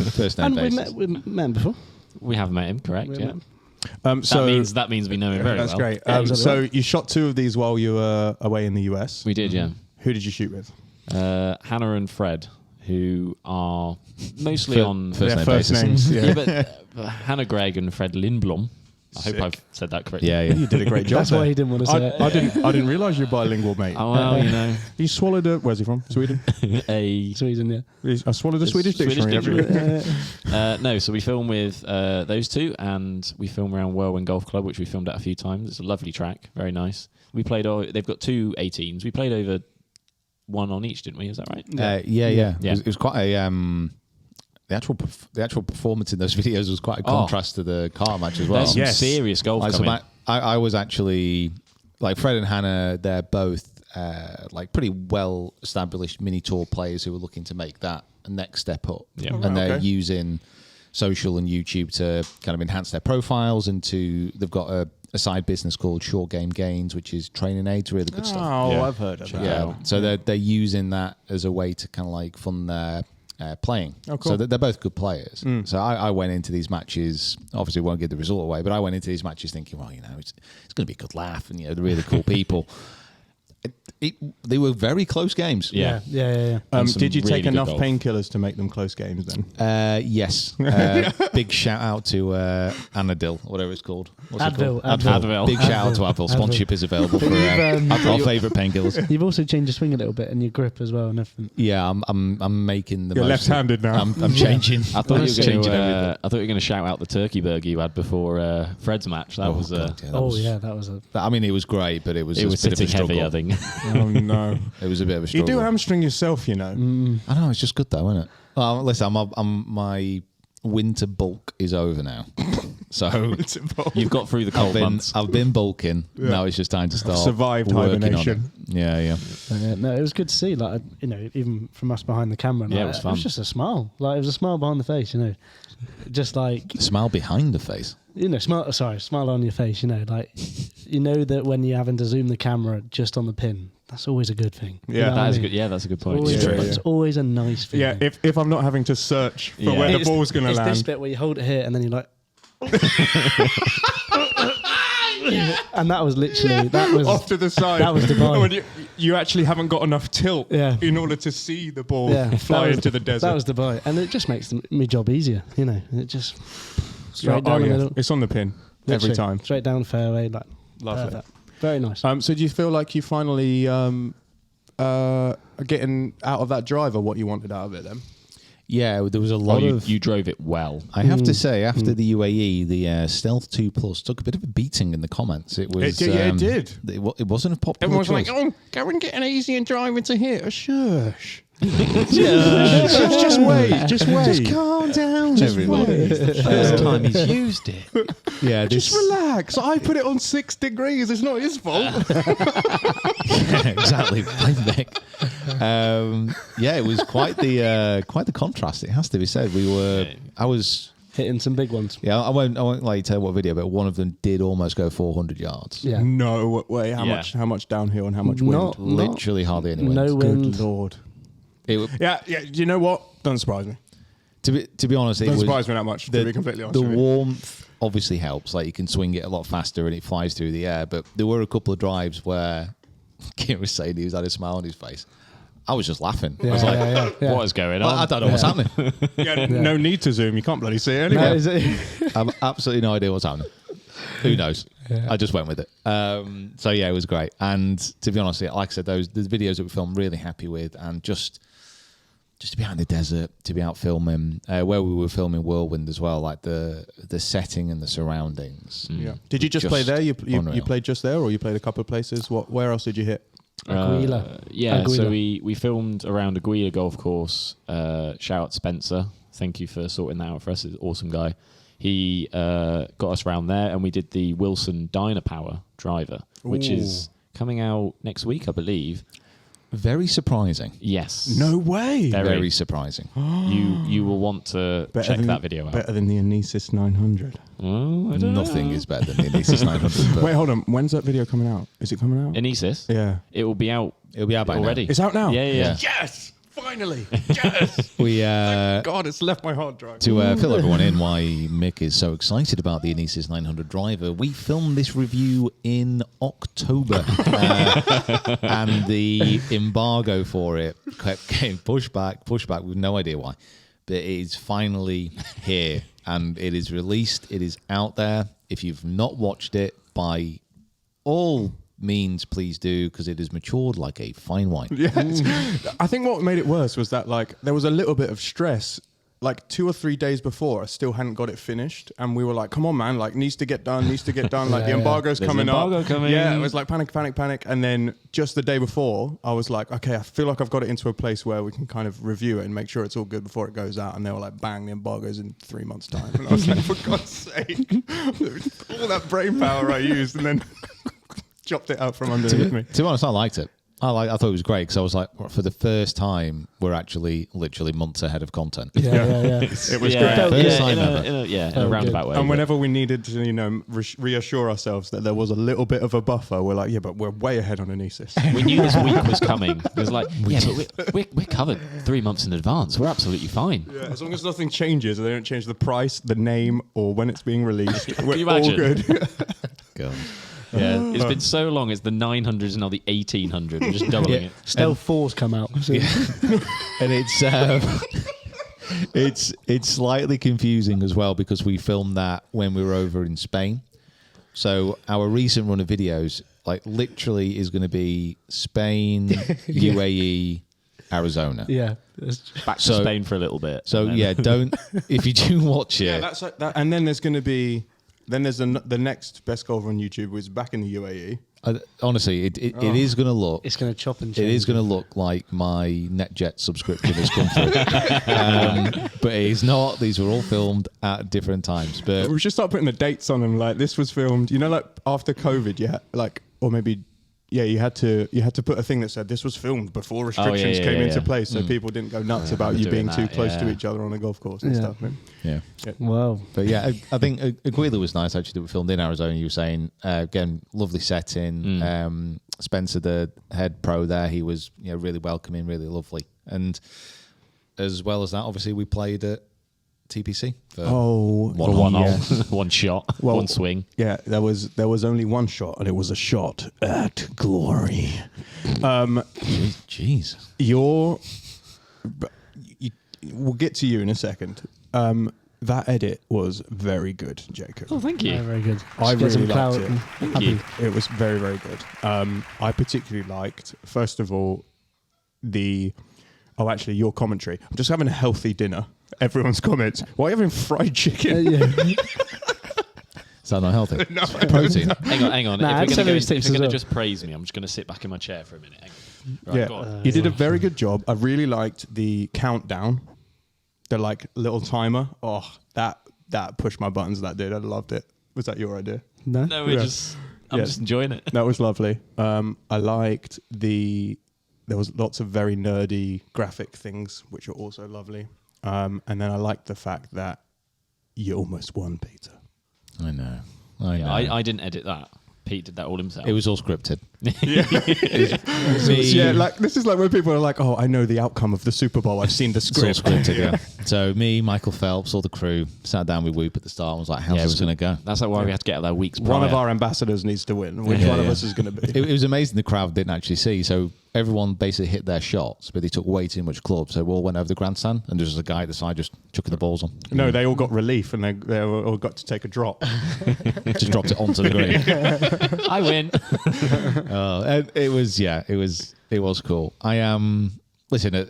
First name. And we met him before. We have met him, correct? We Yeah. That means we know him very well. That's great. Exactly So right. you shot 2 of these while you were away in the US. We did, yeah. Who did you shoot with? Hannah and Fred, who are mostly on first name first basis. names. yeah, but Hannah Gregg and Fred Lindblom. I hope I've said that correctly. Yeah. You did a great job. That's why he didn't want to say it. I didn't realise you're bilingual, mate. Oh well, He swallowed a. Where's he from? Sweden. Sweden, yeah. I swallowed a Swedish dictionary. No, so we film with those two, and we film around Whirlwind Golf Club, which we filmed at a few times. It's a lovely track, very nice. We played. They've got 2 18s. We played over 1 on each, didn't we? Is that right? Yeah. It was quite a the actual performance in those videos was quite a contrast to the car match as well. There's some serious golf coming. I was actually like Fred and Hannah. They're both like pretty well established mini tour players who are looking to make that next step up. Yeah. And they're using social and YouTube to kind of enhance their profiles, and they've got a side business called Short Game Gains, which is training aids, really good stuff. Oh, Yeah. I've heard of that. Yeah, so they're using that as a way to kind of like fund their playing. Oh, cool. So they're both good players. So I went into these matches, obviously won't give the result away, but I went into these matches thinking, well, it's going to be a good laugh, and they're really cool people. They were very close games. Yeah. Did you really take good enough golf. painkillers to make them close games then? Yes. Big shout out to Anadil, whatever it's called. What's it Advil. called? Advil. Big shout out to Advil. Sponsorship is available for our favourite painkillers. You've also changed your swing a little bit and your grip as well and everything. Yeah, I'm making the You're most. left-handed now. I'm changing. I thought you changing were everything. going to shout out the turkey burger you had before Fred's match. That was God, That was a... I mean, it was great, but it was it a was bit of a sitting heavy, I struggle. think. Oh no! It was a bit of a You struggle. do hamstring yourself, I know, it's just good though, isn't it? Well, listen, my winter bulk is over now. So You've got through the cold months. I've been bulking. Now it's just time to start survived working hibernation. on it. Yeah. no, it was good to see. Like, even from us behind the camera. Yeah, it was fun. It was just a smile. Like, it was a smile behind the face. Just like Smile behind the face. smile on your face. Like that when you're having to zoom the camera just on the pin, that's always a good thing. Yeah, You know what That I is mean? good. Yeah, that's a good point. Always, Yeah. It's always a nice feeling. Yeah, if I'm not having to search for Yeah. where the It's- ball's going to it's this land. bit where you hold it here and then you're like. And that was literally Off to the side. that was Dubai. When you actually haven't got enough tilt in order to see the ball fly into the desert. That was Dubai, and it just makes my job easier. It just straight down the middle. It's on the pin every Literally, time. straight down the fairway. Like Love perfect. Very nice. So do you feel like you finally are getting out of that driver what you wanted out of it then? Yeah, there was a lot of. You drove it well. I have to say, after the UAE, the Stealth 2 Plus took a bit of a beating in the comments. It was. It did. It wasn't a popular Everyone's choice. like, "Oh, go and get an easy and drive into here." Shush. Just wait. Just calm down, everyone. First time he's used it. Yeah, Just relax. I put it on 6 degrees. It's not his fault. exactly. Blame Mick. It was quite the contrast. It has to be said. I was Hitting some big ones. Yeah, I won't like tell you what video, but one of them did almost go 400 yards. Yeah. No way. How much downhill and how much wind? Not- Literally hardly any wind. No wind. Good lord. It, Yeah. You know what? Doesn't surprise me. to be honest, it Doesn't was surprise me that much. To be completely honest the with you. warmth obviously helps. Like you can swing it a lot faster and it flies through the air. But there were a couple of drives where Kieran was saying he was had a smile on his face. I was just laughing. I was like, What is going on? I don't know what's happening. No need to zoom. You can't bloody see it anyway. No, is it? I have absolutely no idea what's happening. Who knows? I just went with it. So yeah, it was great. And to be honest, like I said, the videos that we filmed, really happy with, and just to be out in the desert, to be out filming where we were filming Whirlwind as well, like the setting and the surroundings. Yeah. Did you just play there? You played just there, or you played a couple of places? Where else did you hit? Aguila. So we filmed around Aguila Golf Course. Shout out Spencer. Thank you for sorting that out for us. He's an awesome guy. He got us around there, and we did the Wilson Dyna Power driver, which is coming out next week, I believe. Very surprising. Yes. No way. Very surprising. You will want to check that video out. Better than the Anesis 900. Oh, I don't Nothing know. is better than the Anesis 900. But Wait, hold on. When's that video coming out? Is it coming out? Anesis? Yeah. It will be out. It'll be out by now. already. It's out now? Yeah. Yes! Finally! Yes! we God, it's left my hard drive. to fill everyone in why Mick is so excited about the Anesis 900 driver, we filmed this review in October, and the embargo for it kept getting pushed back with no idea why. But it is finally here, and it is released. It is out there. If you've not watched it, by all means, please do, because it has matured like a fine wine. Yes. I think what made it worse was that there was a little bit of stress. 2 or 3 days before, I still hadn't got it finished, and we were like, "Come on, man! Needs to get done. The embargo's There's coming an embargo up." coming. Yeah, it was like panic. And then just the day before, I was like, "Okay, I feel like I've got it into a place where we can kind of review it and make sure it's all good before it goes out." And they were like, "Bang! The embargo's in 3 months' time." And I was like, "For God's sake!" All that brain power I used, and then chopped it out from underneath me. To be honest, I liked it. I thought it was great, because I was like, for the first time, we're actually literally months ahead of content. Yeah. It was great. First time in ever. a roundabout way. And but- whenever we needed to, reassure ourselves that there was a little bit of a buffer, we're like, but we're way ahead on Anesis. we knew this week was coming. It was like, but we're covered 3 months in advance. We're absolutely fine. Yeah, as long as nothing changes, they don't change the price, the name, or when it's being released, Can we're you all imagine? good. God. Yeah, it's been so long. It's the 900s and now the 1800. We're just doubling it. Stealth 4's come out. So And it's slightly confusing as well, because we filmed that when we were over in Spain. So our recent run of videos, literally, is going to be Spain, UAE, Arizona. yeah. Back to So- Spain for a little bit. So and then- don't, if you do watch Yeah, it, that's like that. And then there's going to be, there's the next best golfer on YouTube was back in the UAE. honestly, it is going to look. It's going to chop and It change. is going to look like my NetJet subscription has come through. But it is not. These were all filmed at different times. But We should start putting the dates on them. Like, this was filmed, after COVID, or maybe. Yeah, you had to put a thing that said this was filmed before restrictions came into place, so people didn't go nuts about you doing being too that, close to yeah. each other on a golf course and Yeah. stuff. yeah. Wow. But yeah, I think Aguila was nice, actually, that we filmed in Arizona. You were saying, again, lovely setting. Spencer, the head pro there, he was really welcoming, really lovely. And as well as that, obviously, we played at TPC for For one hole, yes. one shot, Well, one swing. Yeah, there was only one shot, and it was a shot at glory. Jeez. We'll get to you in a second. That edit was very good, Jacob. Oh, thank you. Yeah, very good. I Just get some really liked clout it. and Thank happy. you. It was very, very good. I particularly liked, first of all, your commentary. I'm just having a healthy dinner. Everyone's comments. Why are you having fried chicken? Yeah. Is that not healthy? No. Protein. Hang on. Nah, if add we're some going of these tips to as well. just praise me, I'm just going to sit back in my chair for a minute. Hang on. Right, Yeah, go on. you did a very good job. I really liked the countdown, the little timer. Oh, that pushed my buttons. That did. I loved it. Was that your idea? No. No, I'm Yeah. just enjoying it. That was lovely. I liked there was lots of very nerdy graphic things, which are also lovely. And then I liked the fact that you almost won, Peter. I know. Yeah, I didn't edit that. Pete did that all himself. It was all scripted. Yeah, like this is like when people are like, "Oh, I know the outcome of the Super Bowl. I've seen the It's all script." scripted, yeah. So me, Michael Phelps, all the crew sat down with Whoop at the start and was like, how's this going to go? That's like why we had to get out there weeks prior. One of our ambassadors needs to win. Which one of us is going to be? It was amazing the crowd didn't actually see. So everyone basically hit their shots, but they took way too much club. So we all went over the grandstand and there was a guy at the side just chucking the balls on. No, they all got relief and they all got to take a drop. Just dropped it onto the green. I win. And it was cool. Listen, at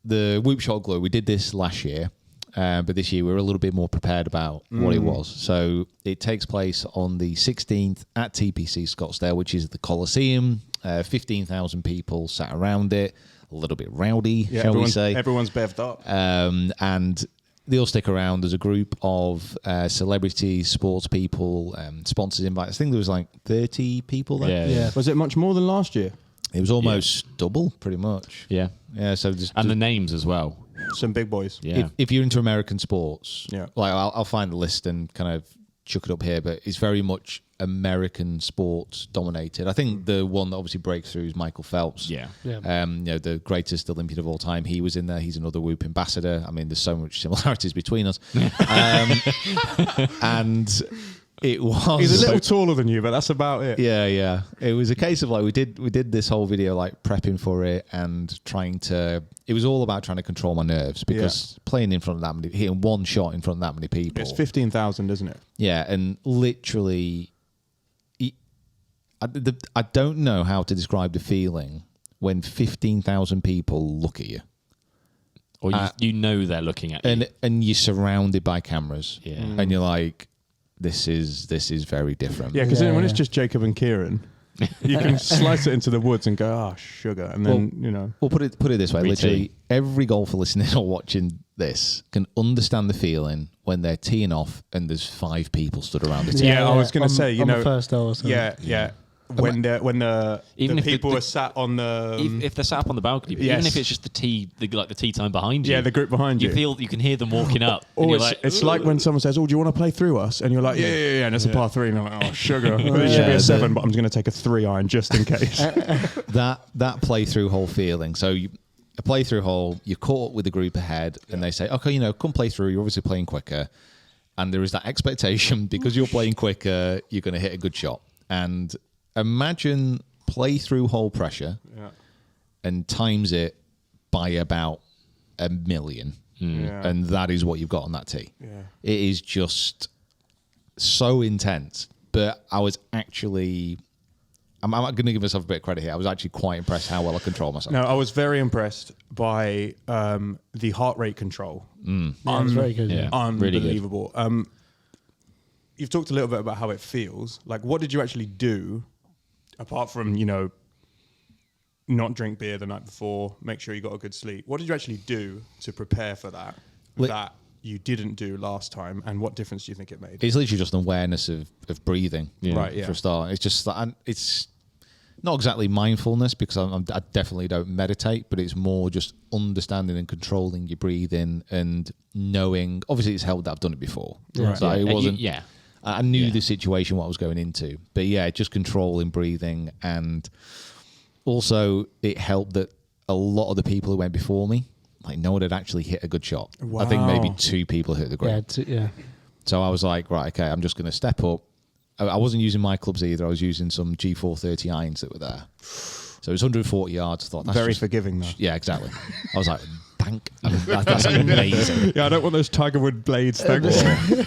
the Whoop Shot Glow, we did this last year. But this year we were a little bit more prepared about what it was. So it takes place on the 16th at TPC Scottsdale, which is the Coliseum. 15,000 people sat around it. A little bit rowdy, shall we say. Everyone's bevved up. And they all stick around. There's a group of celebrities, sports people, sponsors invited. I think there was like 30 people there. Yeah. Was it much more than last year? It was almost double, pretty much. Yeah. Yeah, so And the names as well. Some big boys. Yeah. If you're into American sports, Yeah. like I'll find the list and kind of chuck it up here, but it's very much American sports dominated. I think the one that obviously breaks through is Michael Phelps. Yeah. The greatest Olympian of all time. He was in there. He's another Whoop ambassador. I mean, there's so much similarities between us. And it was. He's a little taller than you, but that's about it. Yeah. It was a case of like we did this whole video like prepping for it and trying to. It was all about trying to control my nerves because playing in front of that many, hitting one shot in front of that many people. It's 15,000, isn't it? Yeah, and literally, I don't know how to describe the feeling when 15,000 people look at you. Or you know they're looking at you. And you're surrounded by cameras. Yeah. And you're like, this is very different. Yeah, because when it's just Jacob and Kieran, you can slice it into the woods and go, sugar. And then, Well, put it this way. Every Literally, team. every golfer listening or watching this can understand the feeling when they're teeing off and there's 5 people stood around the tee. Yeah, I was going to say, on the first hole or something. Yeah. When the Even if people the- are sat on the if they're sat up on the balcony, but Yes. even if it's just the tea time behind you, the group behind you. you can hear them walking up. and Or you're it's like when someone says, "Oh, do you want to play through us?" And you're like, "Yeah," and it's a par 3, and I'm like, "Oh, sugar." It should be a 7, but I'm just going to take a 3 iron just in case. that playthrough hole feeling. So a playthrough hole, you're caught up with the group ahead, and they say, "Okay, come play through. You're obviously playing quicker," and there is that expectation because you're playing quicker, you're going to hit a good shot. And imagine playthrough hole pressure, and times it by about 1 million, and that is what you've got on that tee. Yeah. It is just so intense. But I was actually. I'm going to give myself a bit of credit here. I was actually quite impressed how well I control myself. No, I was very impressed by the heart rate control. Yeah, it was very good. Yeah. Unbelievable. You've talked a little bit about how it feels. Like, what did you actually do, apart from, not drink beer the night before, make sure you got a good sleep? What did you actually do to prepare for that that you didn't do last time, and what difference do you think it made? It's literally just an awareness of breathing, Right, yeah. for a start. It's just like, it's not exactly mindfulness because I definitely don't meditate, but it's more just understanding and controlling your breathing and knowing. Obviously, it's helped that I've done it before, so it wasn't. I knew the situation, what I was going into, but just controlling breathing, and also it helped that a lot of the people who went before me, like no one had actually hit a good shot. Wow. I think maybe 2 people hit the green. Yeah. So I was like, right, okay, I'm just going to step up. I wasn't using my clubs either. I was using some G430 irons that were there. So it was 140 yards. I thought that's Very just forgiving, though. Yeah, exactly. I was like, bank. I mean, that's amazing. Yeah, I don't want those Tiger Wood blades. Thanks.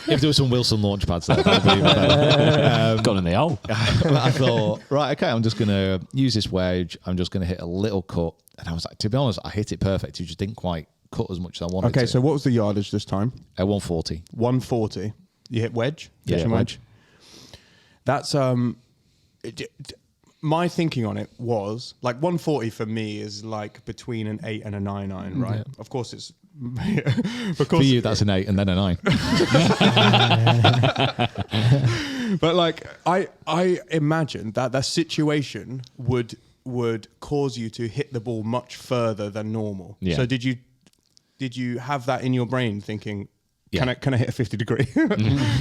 If there was some Wilson launch pads there, that would be even better. Gone in the hole. I thought, right, okay, I'm just going to use this wedge. I'm just going to hit a little cut. And I was like, to be honest, I hit it perfect. It just didn't quite cut as much as I wanted to. Okay, so what was the yardage this time? 140. 140. You hit wedge? Yeah, Fishing wedge. That's my thinking on it was like 140 for me is like between an 8 and a 9 iron, right? Yeah. Of course it's For you, that's an 8 and then a 9. But like I imagine that situation would cause you to hit the ball much further than normal. Yeah. So did you have that in your brain thinking, can I hit a 50 degree?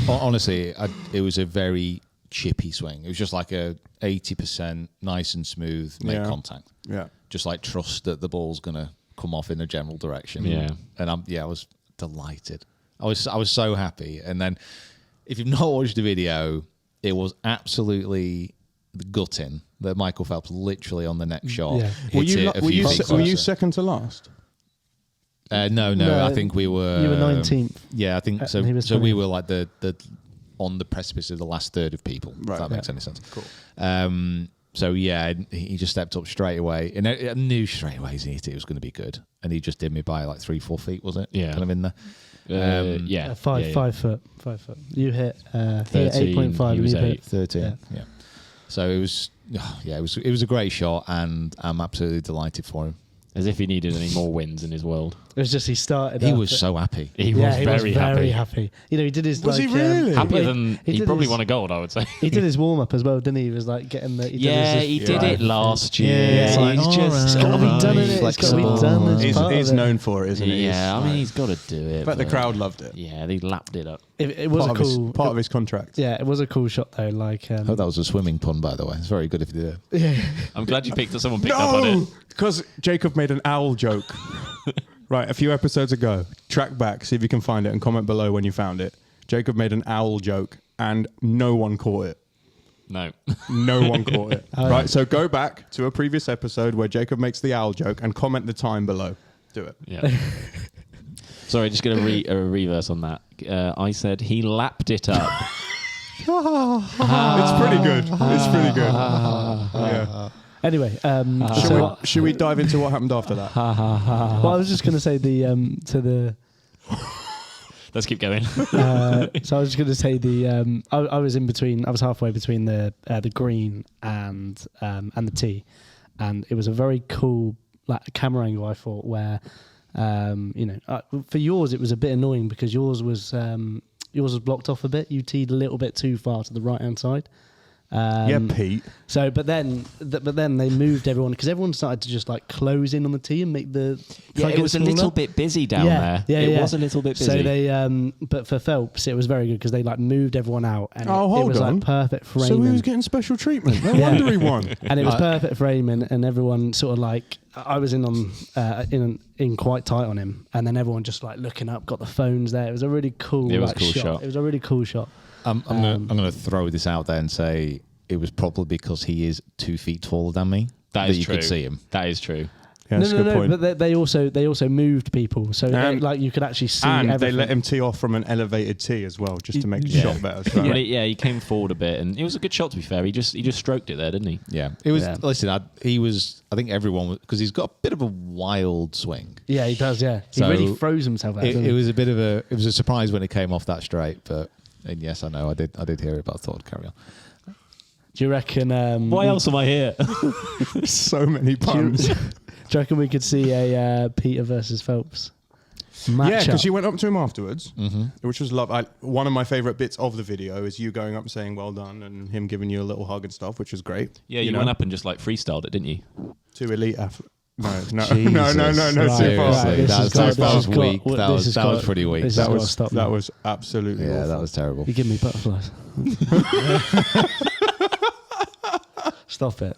Honestly, it was a very chippy swing. It was just like a 80% nice and smooth, make contact. Yeah. Just like trust that the ball's gonna come off in a general direction. Yeah. And I was delighted. I was so happy. And then if you've not watched the video, it was absolutely gutting that Michael Phelps literally on the next shot Yeah. hit Were you second to last? No, No, I think we were. You were 19th. Yeah, I think so. and he was So we 20th. were like the on the precipice of the last third of people. Right. If that makes any sense. Cool. So yeah, he just stepped up straight away, and I knew straight away it was going to be good, and he just did me by like 3-4 feet, was it? Yeah. Kind of in there. Yeah. 5 foot. You hit 13, 8.5. he was and you hit 8. 13. Yeah. So it was a great shot, and I'm absolutely delighted for him. As if he needed any more wins in his world. It was just he started. He up was so happy. He yeah, was he very was happy. very happy. You know, he did his Was he really? Happier he- than he he did probably his- won a gold, I would say. He did his warm up as well, didn't he? He was like getting the. He did it last year. Yeah, he's it's just It's got to be done in it. It's got to be flexible. done as He's, part he's of it. known for it, isn't he? Yeah, I mean, he's got to do it. But the crowd loved it. Yeah, they lapped it up. It was Part, a of, cool. his, part of his contract. Yeah, it was a cool shot though. Like, I hope that was a swimming pun, by the way. It's very good if you did it. I'm glad you picked up. Someone picked up on No! it. Because Jacob made an owl joke. Right, a few episodes ago. Track back, see if you can find it, and comment below when you found it. Jacob made an owl joke, and no one caught it. No. No one caught it. Right, so go back to a previous episode where Jacob makes the owl joke and comment the time below. Do it. Yeah. Sorry, just going to reverse on that. I said he lapped it up. It's pretty good. It's pretty good. Yeah. anyway, Should we dive into what happened after that? well, I was just going to say Let's keep going. so I was just going to say I was in between. I was halfway between the green and the tee, and it was a very cool like camera angle. I thought where for yours it was a bit annoying because yours was blocked off a bit. You teed a little bit too far to the right hand side. Yeah, Pete. So, but then they moved everyone because everyone started to just like close in on the tee and make the. Yeah, it was a little bit busy down there. Yeah, it was a little bit busy. So they, but for Phelps, it was very good because they like moved everyone out and it hold was on. like perfect framing. So he was getting special treatment. No wonder he won. And it was perfect framing, and everyone sort of like I was in quite tight on him, and then everyone just like looking up, got the phones there. It was a really cool. It was a like, cool shot. It was a really cool shot. I'm going to throw this out there and say it was probably because he is 2 feet taller than me that is you true. could see him. That is true. Yeah, that's a good point. But they also moved people, so like you could actually see. And everything. they let him tee off from an elevated tee as well, just to make the shot better. So. Yeah, he came forward a bit, and it was a good shot. To be fair, he just stroked it there, didn't he? Yeah, it was. Yeah. Listen, I think everyone because he's got a bit of a wild swing. Yeah, he does. Yeah, So he really froze himself out. It was a bit of a surprise when it came off that straight, but and yes, I know I did hear it, but I thought I'd carry on. Do you reckon? Why else am I here? So many puns. Do you reckon we could see a Peter versus Phelps match? Yeah, because you went up to him afterwards, which was love. One of my favourite bits of the video is you going up and saying well done and him giving you a little hug and stuff, which was great. Yeah, you went up and just like freestyled it, didn't you? To elite athletes. No, Jesus. no, Right, too far. right, this has got- that was this has weak. got- That this has was got- pretty weak. this has That got to was stop that now. was absolutely Yeah, awful. that was terrible. You give me butterflies. Stop it.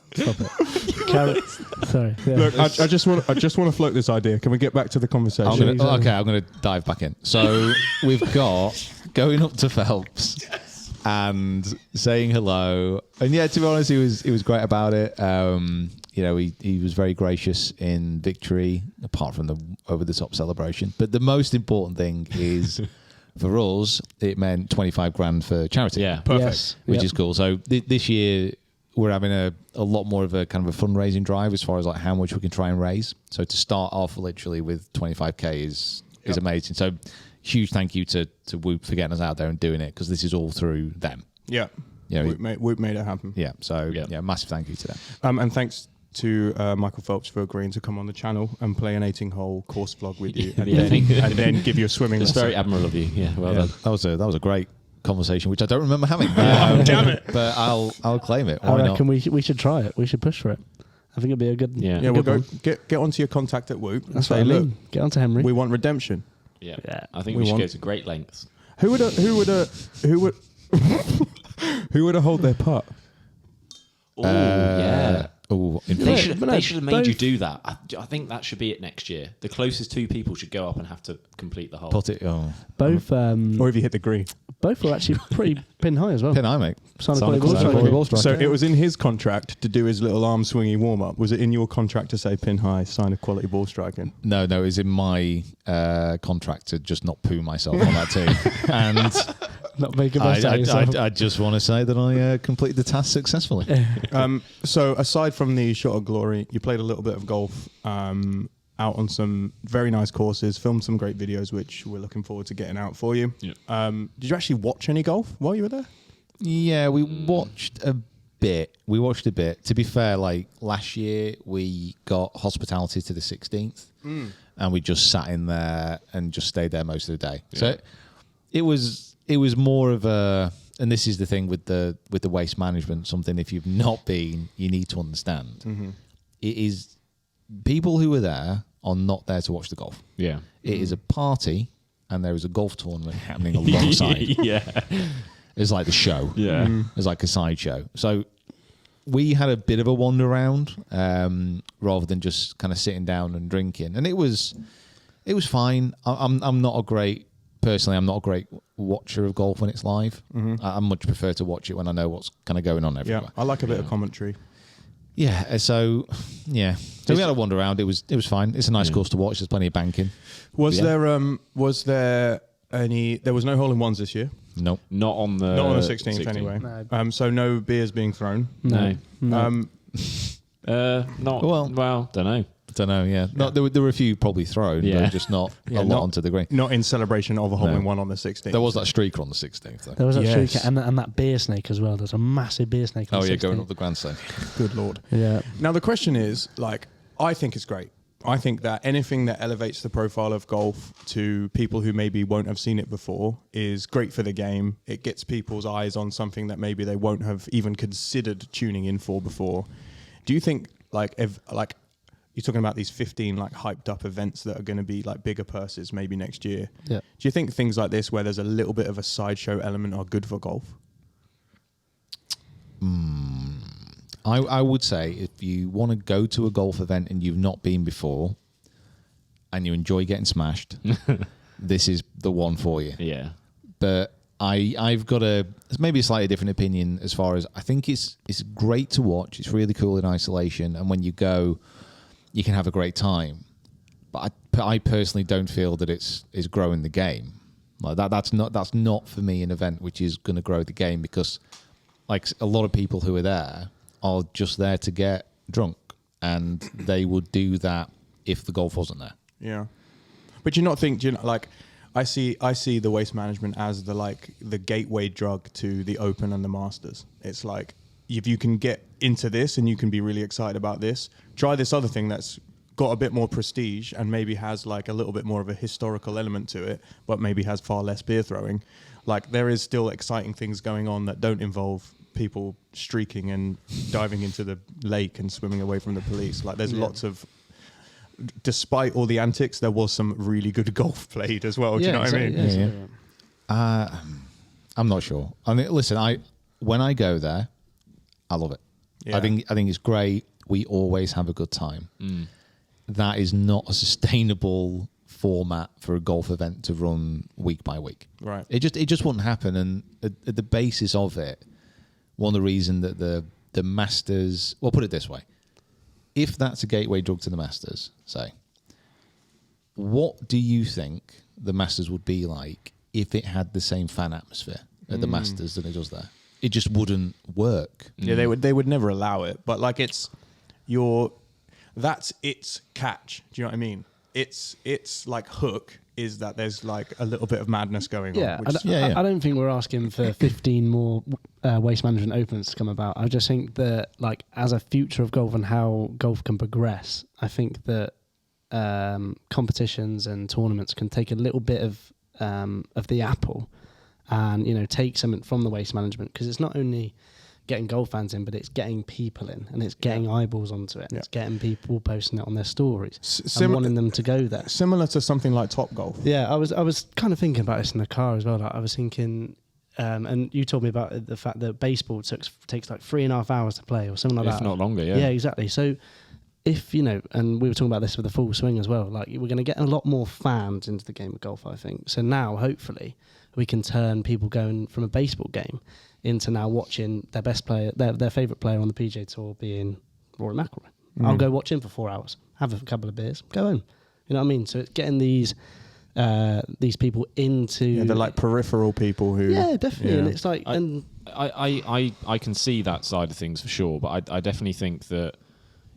Sorry. Yeah. Look, I just want to float this idea. Can we get back to the conversation? I'm going to dive back in. So we've got going up to Phelps and saying hello, and yeah, to be honest, he was great about it. He was very gracious in victory, apart from the over the top celebration. But the most important thing is for us, it meant 25 grand for charity. Yeah, Perfect. Yes. which Yep. is cool. So this year we're having a lot more of a kind of a fundraising drive as far as like how much we can try and raise. So to start off literally with 25k is amazing. So huge thank you to Whoop for getting us out there and doing it because this is all through them. Yeah, Yeah, Whoop made it happen. Yeah. So massive thank you to them. And thanks to Michael Phelps for agreeing to come on the channel and play an 18-hole course vlog with you, and then give you a swimming it's lesson. very admirable of you. Yeah, well done. That was a great conversation, which I don't remember having. Damn it! But I'll claim it. I Why not? reckon we should try it. We should push for it. I think it'd be a good. Yeah. Yeah, we'll good go one. get onto your contact at Whoop and That's say, what I look, mean. Get onto Henry. we want redemption. Yeah. Yeah. I think We we should want- go to great lengths. Who would Who would have hold their putt? Oh, yeah. They should but no, have made you both- do that. I think that should be it next year. The closest two people should go up and have to complete the hole. put it. Oh, Both Or if you hit the green. both were actually pretty pin high as well. pin eye, mate. Sign a Sign a quality quality ball ball striker. striker. So it was in his contract to do his little arm swingy warm up. Was it in your contract to say pin high, sign a quality ball striking? No, it's in my contract to just not poo myself on that tee. And Not make a best out of yourself. I just want to say that I completed the task successfully. So aside from the shot of glory, you played a little bit of golf out on some very nice courses, filmed some great videos, which we're looking forward to getting out for you. Yeah. Did you actually watch any golf while you were there? Yeah, we watched a bit. To be fair, like last year, we got hospitality to the 16th, and we just sat in there and just stayed there most of the day. Yeah. So it was more of a, and this is the thing with the waste management. Something if you've not been, you need to understand. It is people who are there are not there to watch the golf. Yeah. It is a party, and there is a golf tournament happening alongside. Yeah. It's like the show. Yeah. It's like a sideshow. So we had a bit of a wander around rather than just kind of sitting down and drinking, and it was fine. I'm not a great watcher of golf when it's live. I much prefer to watch it when I know what's kind of going on everywhere. Yeah, I like a bit of commentary. Yeah. So we had a wander around. It was fine. It's a nice course to watch. There's plenty of banking. Was Yeah. there any? There was no hole in ones this year. Nope. Not on the 16th anyway. No. So no beers being thrown. No. No. Not Well- don't know. I don't know. Yeah. No, there were a few probably thrown, Yeah. but just not a lot not- onto the green. Not in celebration of a hole No. in one on the 16th. There was that streaker on the 16th, though. There was that Yes. streak and that beer snake as well. There's a massive beer snake on Oh the yeah, 16th. going up the grandstand. Good Lord. Yeah. Now the question is, like, I think it's great. I think that anything that elevates the profile of golf to people who maybe won't have seen it before is great for the game. It gets people's eyes on something that maybe they won't have even considered tuning in for before. Do you think, if you're talking about these 15 like hyped up events that are going to be like bigger purses maybe next year? Yeah. Do you think things like this, where there's a little bit of a sideshow element, are good for golf? I would say if you want to go to a golf event and you've not been before and you enjoy getting smashed, this is the one for you. Yeah. But I've got maybe a slightly different opinion as far as I think it's great to watch. It's really cool in isolation. And when you go, you can have a great time. But I personally don't feel that it's growing the game. Like that's not for me an event which is going to grow the game, because like a lot of people who are there are just there to get drunk, and they would do that if the golf wasn't there. Yeah, but I see the waste management as the gateway drug to the Open and the Masters. It's like, if you can get into this and you can be really excited about this, try this other thing that's got a bit more prestige and maybe has like a little bit more of a historical element to it, but maybe has far less beer throwing. Like, there is still exciting things going on that don't involve people streaking and diving into the lake and swimming away from the police. Like, there's lots of, despite all the antics, there was some really good golf played as well. Do you know what I mean? Yeah. I'm not sure. I mean, listen, when I go there, I love it. Yeah. I think it's great. We always have a good time. That is not a sustainable format for a golf event to run week by week. Right. It just wouldn't happen. And at the basis of it, one of the reasons that the Masters, well, put it this way, if that's a gateway drug to the Masters, say, what do you think the Masters would be like if it had the same fan atmosphere at the Masters than it does there? It just wouldn't work. Yeah, they would never allow it. But like, that's its catch. Do you know what I mean? It's like hook is that there's like a little bit of madness going Yeah, on. I don't think we're asking for 15 more waste management opens to come about. I just think that, like, as a future of golf and how golf can progress, I think that competitions and tournaments can take a little bit of the apple and, you know, take something from the waste management, because it's not only getting golf fans in, but it's getting people in, and it's getting eyeballs onto it. And It's getting people posting it on their stories and wanting them to go there. Similar to something like Topgolf. Yeah, I was kind of thinking about this in the car as well. Like, I was thinking, and you told me about the fact that baseball takes like 3.5 hours to play or something like that. If not longer, yeah. Yeah, exactly. So if, and we were talking about this with the full swing as well, like we're going to get a lot more fans into the game of golf, I think. So now, hopefully, we can turn people going from a baseball game into now watching their best player, their favourite player on the PGA Tour being Rory McIlroy. I'll go watch him for 4 hours, have a couple of beers, go home. You know what I mean? So it's getting these people into they're like peripheral people who definitely. And it's like I can see that side of things for sure, but I definitely think that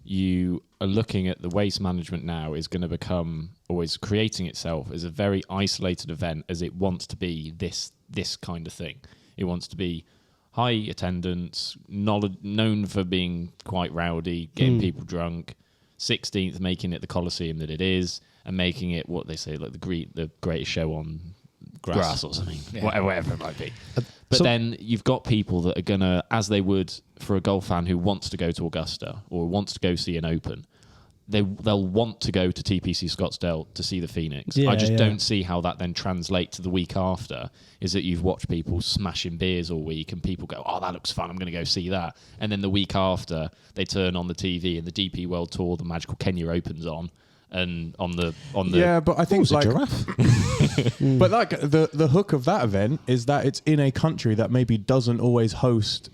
you are looking at the waste management now is going to become, or is creating itself as a very isolated event, as it wants to be this kind of thing. It wants to be high attendance, known for being quite rowdy, getting people drunk, 16th making it the Coliseum that it is, and making it what they say, like the greatest show on grass or something, whatever it might be. But then you've got people that are going to, as they would for a golf fan who wants to go to Augusta or wants to go see an Open, they'll want to go to TPC Scottsdale to see the Phoenix. I just don't see how that then translates to the week after, is that you've watched people smashing beers all week and people go, oh, that looks fun, I'm going to go see that. And then the week after, they turn on the TV and the DP World Tour, the Magical Kenya Open's on. And on the but I think like giraffe. but like the hook of that event is that it's in a country that maybe doesn't always host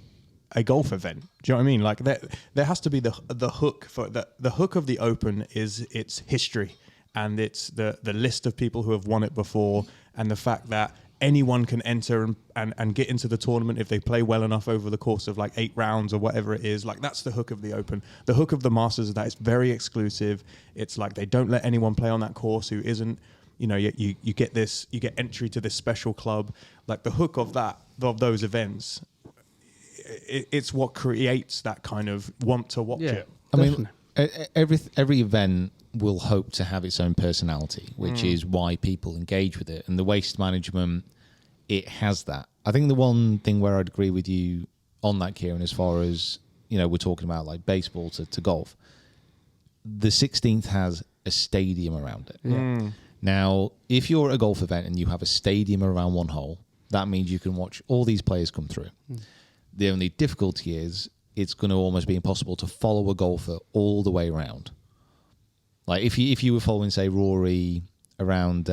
a golf event. Do you know what I mean? Like there has to be the hook for the hook of the Open is its history, and it's the list of people who have won it before, and the fact that anyone can enter and get into the tournament if they play well enough over the course of like 8 rounds or whatever it is. Like that's the hook of the Open. The hook of the Masters is that it's very exclusive. It's like they don't let anyone play on that course who isn't, you get entry to this special club. Like the hook of those events, it's what creates that kind of want to watch it. I mean, every event will hope to have its own personality, which is why people engage with it. And the waste management, it has that. I think the one thing where I'd agree with you on that, Kieran, as far as, we're talking about like baseball to golf, the 16th has a stadium around it. Yeah. Now, if you're at a golf event and you have a stadium around one hole, that means you can watch all these players come through. The only difficulty is it's going to almost be impossible to follow a golfer all the way around. Like if you were following, say, Rory around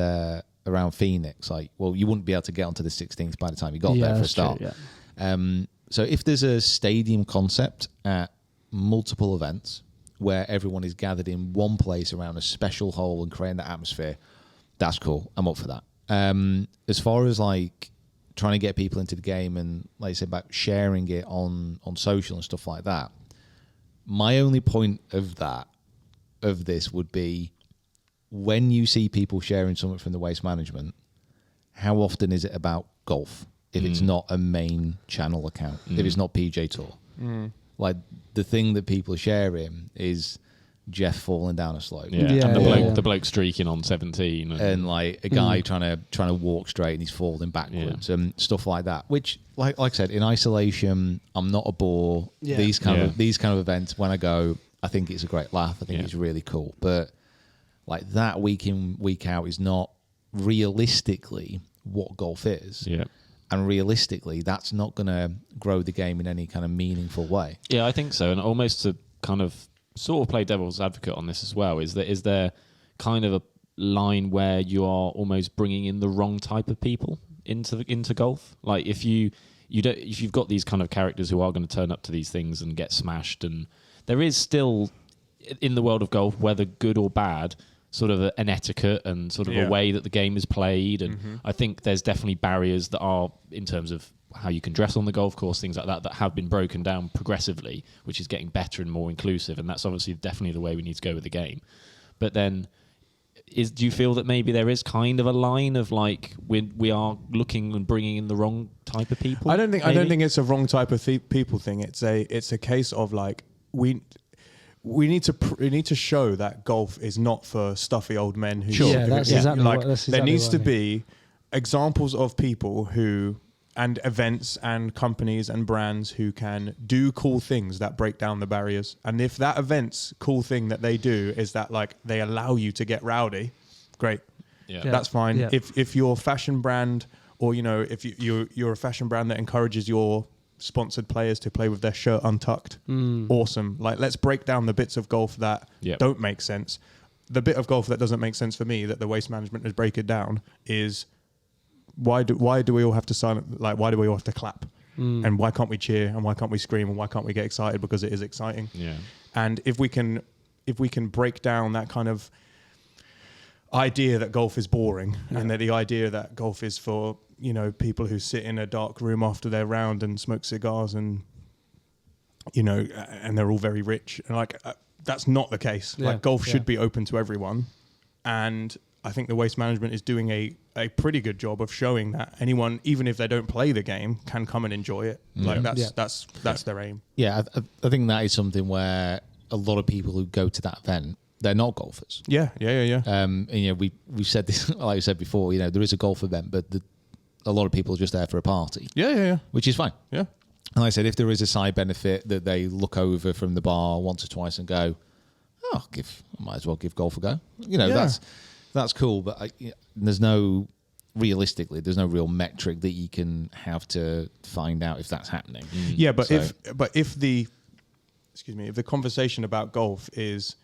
Phoenix, like, well, you wouldn't be able to get onto the 16th by the time you got there for a start. True, yeah. So if there's a stadium concept at multiple events where everyone is gathered in one place around a special hole and creating that atmosphere, that's cool. I'm up for that. As far as like trying to get people into the game and, like I said, about sharing it on social and stuff like that, my only point of this would be, when you see people sharing something from the waste management, how often is it about golf if it's not a main channel account, if it's not PJ Tour? Like the thing that people are sharing is Jeff falling down a slope, and the bloke streaking on 17, and like a guy trying to walk straight and he's falling backwards and stuff like that. Which, like I said, in isolation, I'm not a bore. These kind of events, when I go, I think it's a great laugh. I think it's really cool. But like that week in, week out is not realistically what golf is. Yeah. And realistically, that's not going to grow the game in any kind of meaningful way. Yeah, I think so. And almost to kind of sort of play devil's advocate on this as well, is there kind of a line where you are almost bringing in the wrong type of people into golf? Like if you've got these kind of characters who are going to turn up to these things and get smashed, and there is still, in the world of golf, whether good or bad, sort of an etiquette and sort of a way that the game is played. And I think there's definitely barriers that are, in terms of how you can dress on the golf course, things like that have been broken down progressively, which is getting better and more inclusive. And that's obviously definitely the way we need to go with the game. But then, do you feel that maybe there is kind of a line of like we are looking and bringing in the wrong type of people? I don't think it's a wrong type of people thing. It's a case of like we need to show that golf is not for stuffy old men who there needs to be examples of people who, and events and companies and brands who can do cool things that break down the barriers. And if that event's cool thing that they do is that like they allow you to get rowdy, great. That's fine. If your fashion brand or if you're a fashion brand that encourages your sponsored players to play with their shirt untucked, awesome. Like, let's break down the bits of golf that don't make sense. The bit of golf that doesn't make sense for me, that the Waste Management is break it down, is why do we all have to why do we all have to clap? And why can't we cheer? And why can't we scream? And why can't we get excited? Because it is exciting. Yeah. And if we can break down that kind of idea that golf is boring, and that the idea that golf is for people who sit in a dark room after their round and smoke cigars, and and they're all very rich, and that's not the case. Like, golf should be open to everyone, and I think the Waste Management is doing a pretty good job of showing that anyone, even if they don't play the game, can come and enjoy it. Like, that's their aim. Yeah, I think that is something where a lot of people who go to that event, they're not golfers. Yeah. And, we've said this, like I said before, there is a golf event, but a lot of people are just there for a party. Yeah. Which is fine. Yeah. And like I said, if there is a side benefit that they look over from the bar once or twice and go, I might as well give golf a go. That's cool. But there's no real metric that you can have to find out if that's happening. Yeah, but if the conversation about golf is,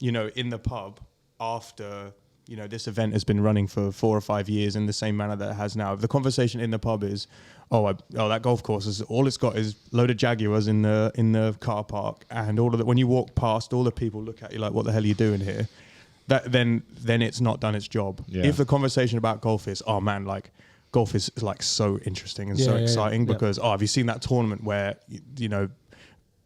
in the pub after, this event has been running for 4 or 5 years in the same manner that it has now. If the conversation in the pub is, that golf course is all it's got is a load of Jaguars in the car park, and all of when you walk past, all the people look at you like, what the hell are you doing here? Then it's not done its job. Yeah. If the conversation about golf is, golf is like so interesting and so exciting because have you seen that tournament where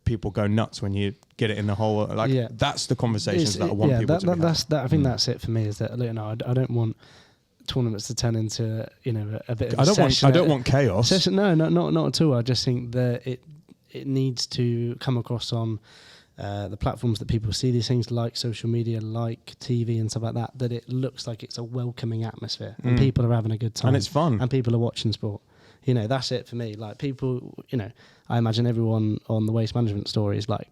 people go nuts when you get it in the hole? That's the conversations that I want people to be having. I think that's it for me. Is that I don't want tournaments to turn into a bit of I don't want chaos. No, not at all. I just think that it needs to come across on the platforms that people see these things, like social media, like TV and stuff like that, that it looks like it's a welcoming atmosphere and people are having a good time. And it's fun. And people are watching sport. That's it for me. Like, people, I imagine everyone on the Waste Management story is like,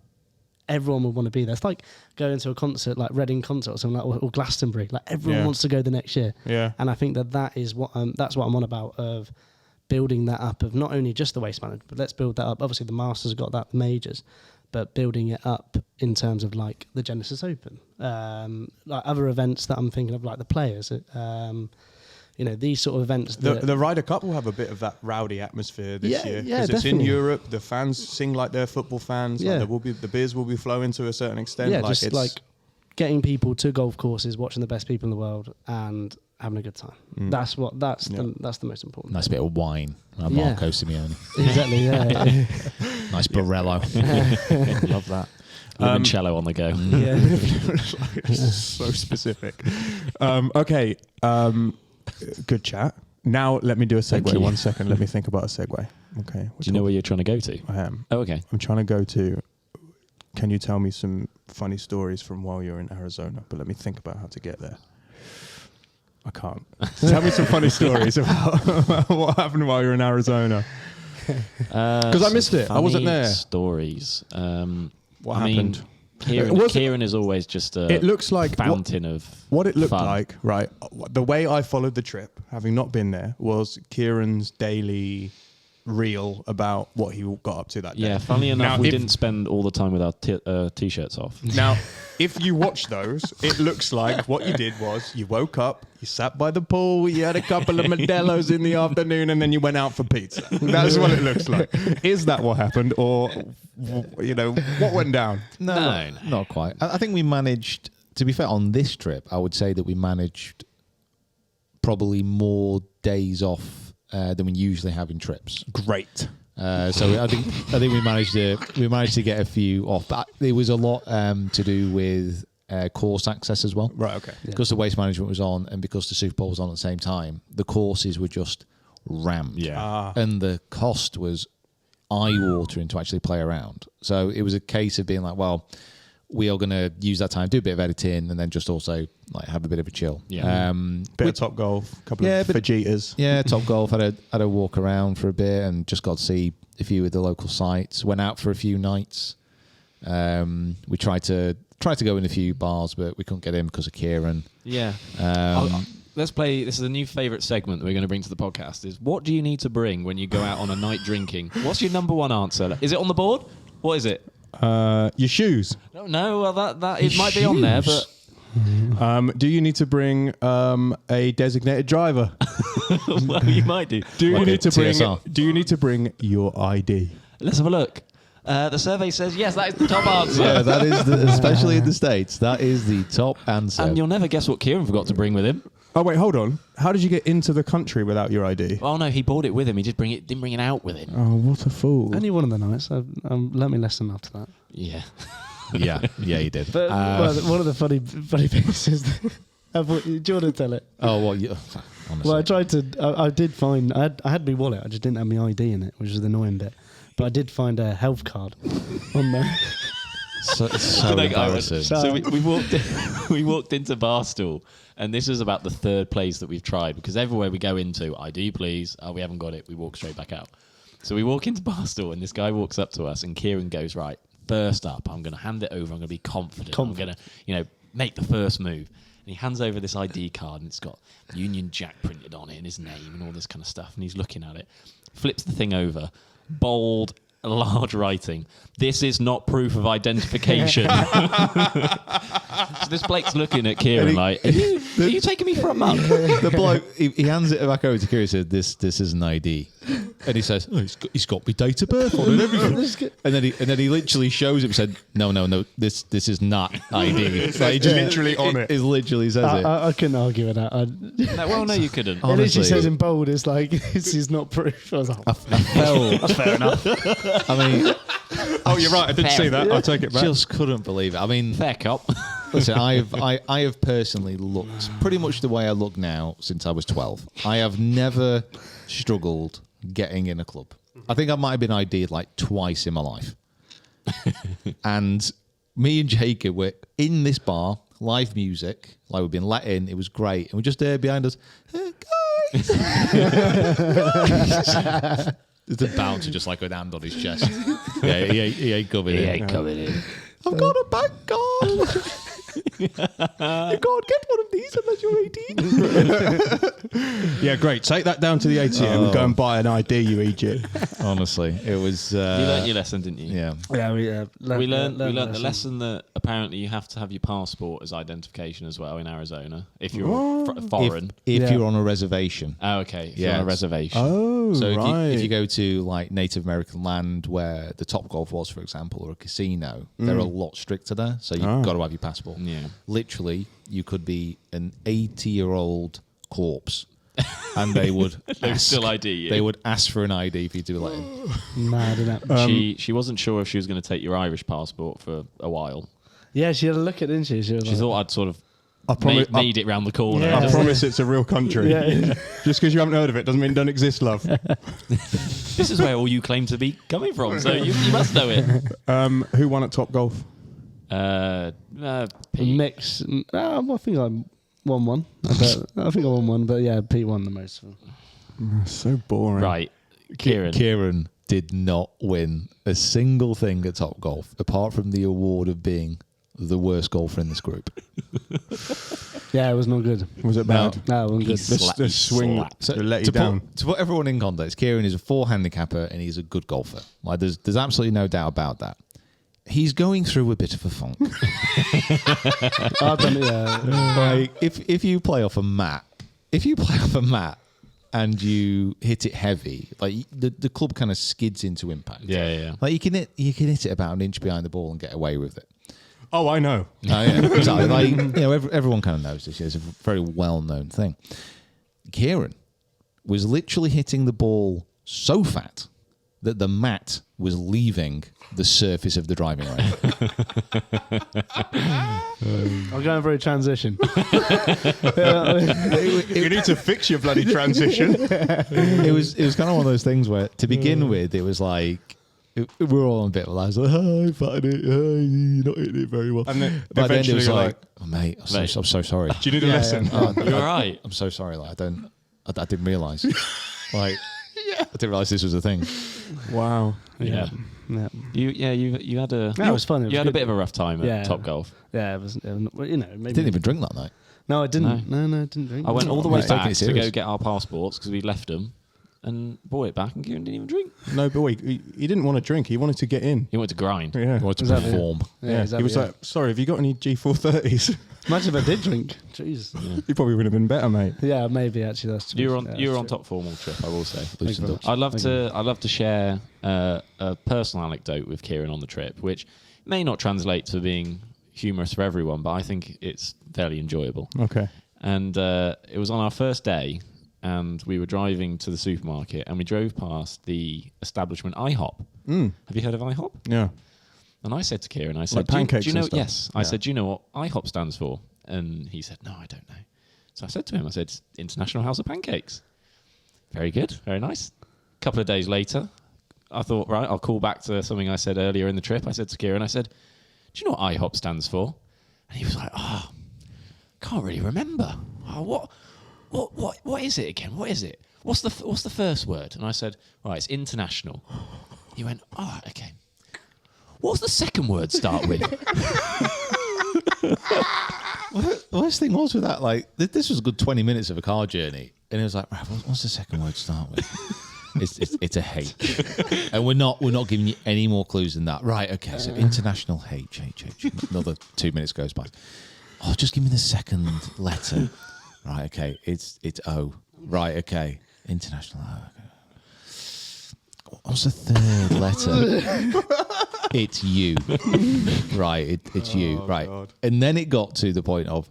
everyone would want to be there. It's like going to a concert, like Reading concert or something, or Glastonbury. Like, everyone wants to go the next year. Yeah. And I think that is what that's what I'm on about, of building that up, of not only just the Waste Management, but let's build that up. Obviously, the Masters have got that, the majors, but building it up in terms of like the Genesis Open, like other events that I'm thinking of, like the Players. These sort of events. The Ryder Cup will have a bit of that rowdy atmosphere this year because it's in Europe. The fans sing like they're football fans. Yeah. Like, the beers will be flowing to a certain extent. Yeah, just like getting people to golf courses, watching the best people in the world, and having a good time. That's the most important. Nice bit of wine. Marco Simeone. Exactly. Yeah. Nice Borello. Love that. Limoncello on the go. So specific. Okay. Good chat. Now let me do a segue. 1 second. Let me think about a segue. Okay. Do you know where you're trying to go to? I am. Oh, okay. I'm trying to go to. Can you tell me some funny stories from while you're in Arizona? But let me think about how to get there. I can't. Tell me some funny stories about what happened while you're in Arizona. Because I missed it. I wasn't there. Stories. What happened? Kieran is always just a fountain of what it looked fun. like, right? The way I followed the trip, having not been there, was Kieran's daily reel about what he got up to that day. Yeah, funnily enough, we didn't spend all the time with our t-shirts off. Now, if you watch those, it looks like what you did was you woke up, you sat by the pool, you had a couple of Modelo's in the afternoon, and then you went out for pizza. That's what it looks like. Is that what happened, or what went down? No, not quite. I think we managed. To be fair, on this trip, I would say that we managed probably more days off than we usually have in trips. Great. So I think we managed to get a few off, but it was a lot to do with course access as well. Right. Okay. Because the Waste Management was on, and because the Super Bowl was on at the same time, the courses were just rammed. Yeah. And the cost was eye-watering to actually play around. So it was a case of being like, well, we are going to use that time, do a bit of editing, and then just also like have a bit of a chill. Yeah. Bit of Top Golf, couple of fajitas. Yeah, Top Golf. Had a walk around for a bit and just got to see a few of the local sites. Went out for a few nights. We tried to go in a few bars, but we couldn't get in because of Kieran. Yeah. let's play. This is a new favourite segment that we're going to bring to the podcast. Is what do you need to bring when you go out on a night drinking? What's your number one answer? Is it on the board? What is it? Your shoes. No, well that it might be on there, but Do you need to bring a designated driver? well, you might do. Do you need to bring? TSR. Do you need to bring your ID? Let's have a look. The survey says yes. That is the top answer. Yeah, that is especially in the States. That is the top answer. And you'll never guess what Kieran forgot to bring with him. Oh wait, hold on. How did you get into the country without your ID? Oh no, he brought it with him. He didn't bring it out with him. Oh, what a fool! Only one of the nights. I learnt my lesson after that. Yeah. yeah, you did. But one of the funny bits is, do you want to tell it? Oh well, honestly. Well, I tried to. I did find. I had my wallet. I just didn't have my ID in it, which was the annoying bit. But I did find a health card on there. so embarrassing. So we walked into Barstool, and this is about the third place that we've tried, because everywhere we go into, ID please, we haven't got it, we walk straight back out. So we walk into Barstool, and this guy walks up to us, and Kieran goes, right, first up, I'm going to hand it over, I'm going to be confident. I'm going to, make the first move. And he hands over this ID card, and it's got Union Jack printed on it, and his name, and all this kind of stuff, and he's looking at it, flips the thing over, bold, large writing. This is not proof of identification. So this Blake's looking at Kieran like, are you taking me for a mug? The bloke, he hands it back over to Kieran and said, this is an ID. And he says, oh, he's got my date of birth on and everything. and then he literally shows him and said, no, this is not ID. Like, he just literally on it. It literally says it. I couldn't argue with that. No, you couldn't. It literally Honestly. says in bold, it's like, this is not proof. I was like, That's fair enough. I mean, Oh, you're right. I didn't see that. I'll take it back. just couldn't believe it. I mean, Fair cop. listen, I have personally looked pretty much the way I look now since I was 12. I have never struggled getting in a club. I think I might have been ID'd like twice in my life. And me and Jacob were in this bar, live music, like we've been let in. It was great. And we're just there behind us. Hey, guys. Guys. There's the bouncer just like with hand on his chest. Yeah, he ain't coming in. coming in. I've got a bank card. You can't get one of these unless you're 18. Yeah, great. Take that down to the ATM and go and buy an ID, you idiot. Honestly, it was. You learnt your lesson, didn't you? Yeah. yeah, We learned the lesson that apparently you have to have your passport as identification as well in Arizona if you're foreign. If Yeah. you're on a reservation. Oh, okay. If you're on a Yes. reservation. Oh, So right. if you go to like Native American land where the Topgolf was, for example, or a casino, they're a lot stricter there. So you've got to have your passport. Yeah. Literally, you could be an 80-year-old corpse, and they would Still ID you. They would ask for an ID for you to let in. mad, isn't it? She wasn't sure if she was going to take your Irish passport for a while. Yeah, she had a look at it, didn't she? She was She like, thought I'd sort of promise- made it round the corner. Yeah. I promise it's a real country. Yeah. Just because you haven't heard of it doesn't mean it don't exist, love. This is where all you claim to be coming from, so you must know it. Who won at Topgolf? Pete. mix. I think I won one. I think I won one, but yeah, Pete won the most. So boring. Right. Kieran. Kieran did not win a single thing at Topgolf apart from the award of being the worst golfer in this group. Yeah, it was not good. Was it bad? No, it wasn't good. The swing So let you to down. to put everyone in context, Kieran is a 4 handicapper and he's a good golfer. Like there's absolutely no doubt about that. He's going through a bit of a funk. I've done it, yeah. Like if you play off a mat, and you hit it heavy, like the club kind of skids into impact. Yeah. Like you can hit it about an inch behind the ball and get away with it. Oh, I know. Yeah, exactly. Like, everyone kind of knows this. It's a very well-known thing. Kieran was literally hitting the ball so fat that the mat was leaving the surface of the driving range. I'm going for a transition. You need to fix your bloody transition. It was kind of one of those things where, to begin with, it was like we're all on a bit of a laugh. Like, I'm fatting it. You're not hitting it very well. And then By then it eventually was you're like, oh, mate, I'm so sorry. Do you need a lesson? Oh, You're all right. I'm so sorry. Like, I didn't realise. Like, I didn't realise this was a thing. Wow. Yeah. You had a No, it was fun. It was you had a good. bit of a rough time at Yeah. Topgolf. Yeah, it was. Maybe Didn't even drink that night. No, I didn't. No, I didn't drink. I went all the way He's taking back it to serious. go get our passports because we left them and brought it back and Kieran didn't even drink. No, but wait, he didn't want to drink. He wanted to get in. He went to grind. Yeah. He wanted to Exactly. perform. Yeah, exactly, He was like, sorry, have you got any G430s? imagine if I did drink. Jeez. He probably would have been better, mate. Yeah, maybe actually that's true. You were on Yeah, you were that's on true. top form all trip, I will say. Loosened up. I'd love to share a personal anecdote with Kieran on the trip, which may not translate to being humorous for everyone, but I think it's fairly enjoyable. Okay. And it was on our first day, and we were driving to the supermarket, and we drove past the establishment IHOP. Have you heard of IHOP? Yeah. And I said to Kieran, I said, Like pancakes do you know? and stuff? Yes, I said, do you know what IHOP stands for? And he said, no, I don't know. So I said to him, I said, International House of Pancakes. Very good, very nice. A couple of days later, I thought, right, I'll call back to something I said earlier in the trip. I said to Kieran, I said, do you know what IHOP stands for? And he was like, can't really remember. What is it again? What is it? What's the first word? And I said, right, it's international. He went, okay. What's the second word start with? The worst thing was with that, like, this was a good 20 minutes of a car journey. And it was like, right, what's the second word to start with? It's a H. And we're not giving you any more clues than that. Right, okay, so international H. Another 2 minutes goes by. Oh, just give me the second letter. Right, okay, it's O. Right, okay, international O. What's the third letter? It's U. Right, it's U. Right. God. And then it got to the point of,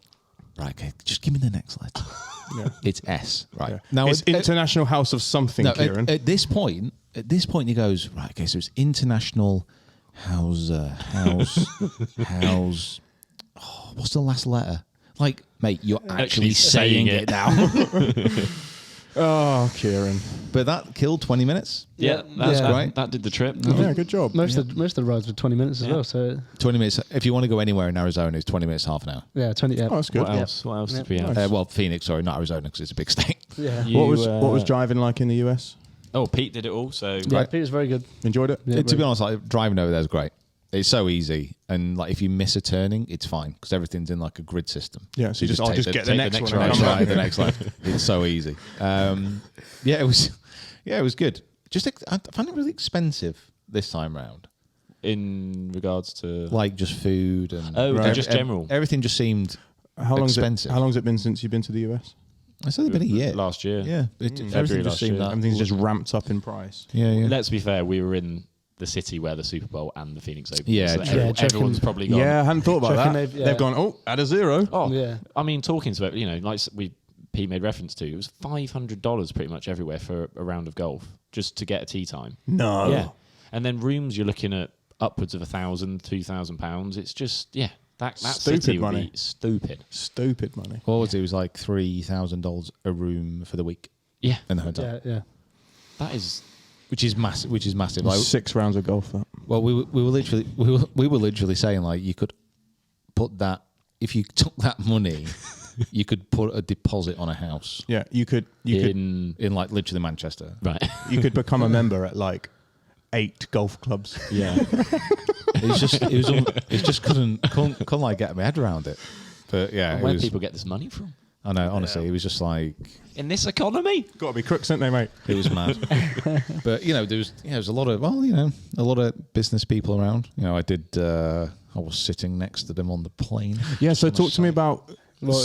right, okay, just give me the next letter. Yeah. It's S. Right. Yeah. Now, it's International House of something, no, Kieran. at this point, he goes, right, okay, so it's International House. Oh, what's the last letter? Like, mate, you're actually saying it now. Oh, Kieran. But that killed 20 minutes. Yeah, that's Yeah. great. That did the trip. Yeah, good job. Most of the rides were 20 minutes as well. So 20 minutes. If you want to go anywhere in Arizona, it's 20 minutes, half an hour. yeah, 20. Yeah. Oh, that's good. What else? What else did we have? Nice. Well, Phoenix, sorry, not Arizona, because it's a big state. Yeah. You, What was driving like in the US? Oh, Pete did it all. So Yeah, Pete was very good. Enjoyed it? Yeah, To be honest, like, driving over there is great. It's so easy, and like if you miss a turning, it's fine because everything's in like a grid system. Yeah, so I'll just get the next one and right, come back. the next left. It's so easy. It was good. Just I found it really expensive this time round. in regards to Like just food and Right. just general. everything just seemed How expensive. How long's it been since you've been to the US? It's only been a year. last year. Yeah, February everything just last seemed year. that. Everything's just ramped up in price. Yeah. Let's be fair, we were in the city where the Super Bowl and the Phoenix Open. Yeah, was, so true. Yeah, everyone's checking- probably gone. Yeah, I hadn't thought about Checking that. they've- yeah. They've gone, add a zero. Oh, Yeah. I mean, talking to it, like Pete made reference to, it was $500 pretty much everywhere for a round of golf just to get a tee time. No. Yeah, and then rooms you're looking at upwards of £1,000, £2,000. It's just that Stupid city would money. be stupid. Stupid money. What was it? It was like $3,000 a room for the week Yeah, in the hotel, Yeah. that is. which is massive. Like, 6 rounds of golf. That. well, we were literally saying like you could put that if you took that money, you could put a deposit on a house Yeah, you could in like literally Manchester. Right. you could become a member at like 8 golf clubs. Yeah. It just couldn't like get my head around it. But yeah, Where people get this money from? I know, honestly, it was just like In this economy? Got to be crooks, ain't they, mate? it was mad. But there was a lot of a lot of business people around. I was sitting next to them on the plane. Yeah. So talk to me about Well,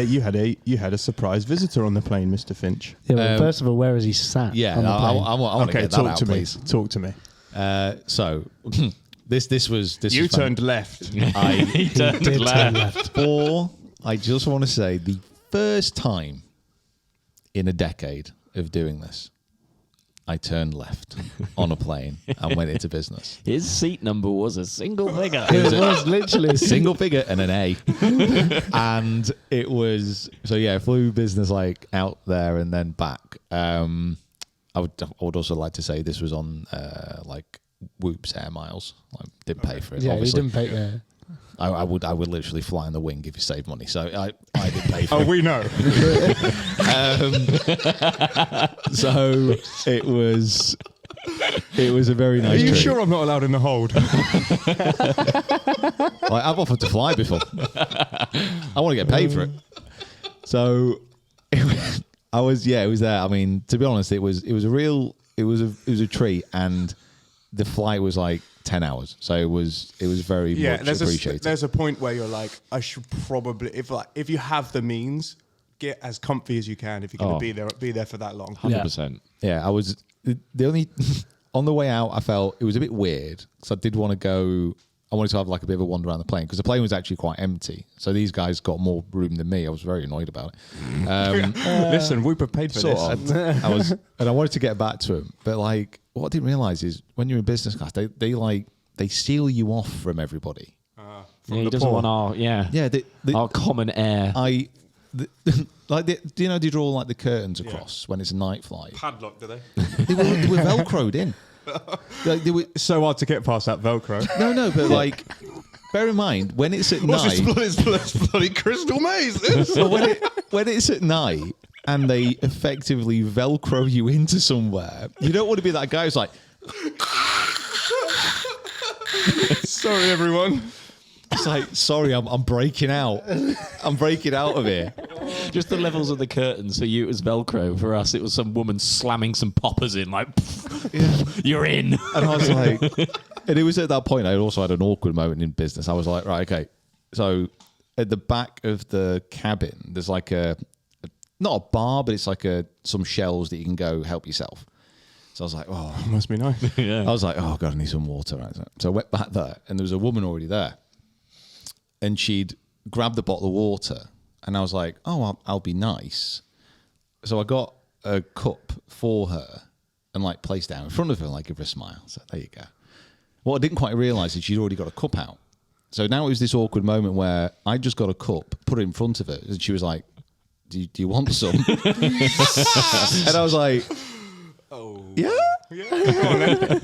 you had a surprise visitor on the plane, Mr. Finch. Yeah, well, first of all, where is he sat? Yeah, on the I plane? want to Okay, get that talk out, to me. please. Talk to me. So this was You was fun. turned left. He turned did turn left. I just want to say the first time in a decade of doing this, I turned left on a plane and went into business. His seat number was a single figure. It was literally Single figure and an A. And it was, flew business like out there and then back. I would also like to say this was on like Whoop's Air Miles. I didn't pay for it, Yeah, obviously. you didn't pay. Yeah. I would literally fly in the wing if you save money. So I didn't pay for Oh, it. we know. So it was It was a very Are nice you treat. sure I'm not allowed in the hold? Like, I've offered to fly before. I want to get paid for it. So it was there. I mean, to be honest, it was a treat, and the flight was like 10 hours. So it was very much appreciated. There's a point where you're like, I should probably, if you have the means, get as comfy as you can if you're going to be there for that long. 100%. Yeah, I was the only on the way out. I felt it was a bit weird because I did want to go. I wanted to have like a bit of a wander around the plane because the plane was actually quite empty. So these guys got more room than me. I was very annoyed about it. Listen, we prepared for Sort this. of. And I wanted to get back to him, but like what I didn't realize is when you're in business class, they seal you off from everybody. He doesn't want our our common air. Do you know they draw like the curtains across when it's a night flight? Padlock, do they? They were velcroed in. Like, they were So hard to get past that Velcro. no, but like, bear in mind when it's at What's night. this bloody crystal maze? So when it's at night and they effectively Velcro you into somewhere, you don't want to be that guy who's like, Sorry, everyone. it's like, sorry, I'm breaking out. I'm breaking out of here. Just the levels of the curtains. For you, it was Velcro. For us, it was some woman slamming some poppers in, like, you're in. And I was like, and it was at that point I also had an awkward moment in business. I was like, right, okay. So at the back of the cabin, there's like not a bar, but it's like some shelves that you can go help yourself. So I was like, oh, Must be nice. Yeah. I was like, oh God, I need some water. Right? So I went back there and there was a woman already there. And she'd grabbed the bottle of water and I was like, oh, I'll be nice. So I got a cup for her and like placed down in front of her and like give her a smile. So there you go. What I didn't quite realise is she'd already got a cup out. So now it was this awkward moment where I just got a cup, put it in front of her, and she was like, do you want some? And I was like, yeah.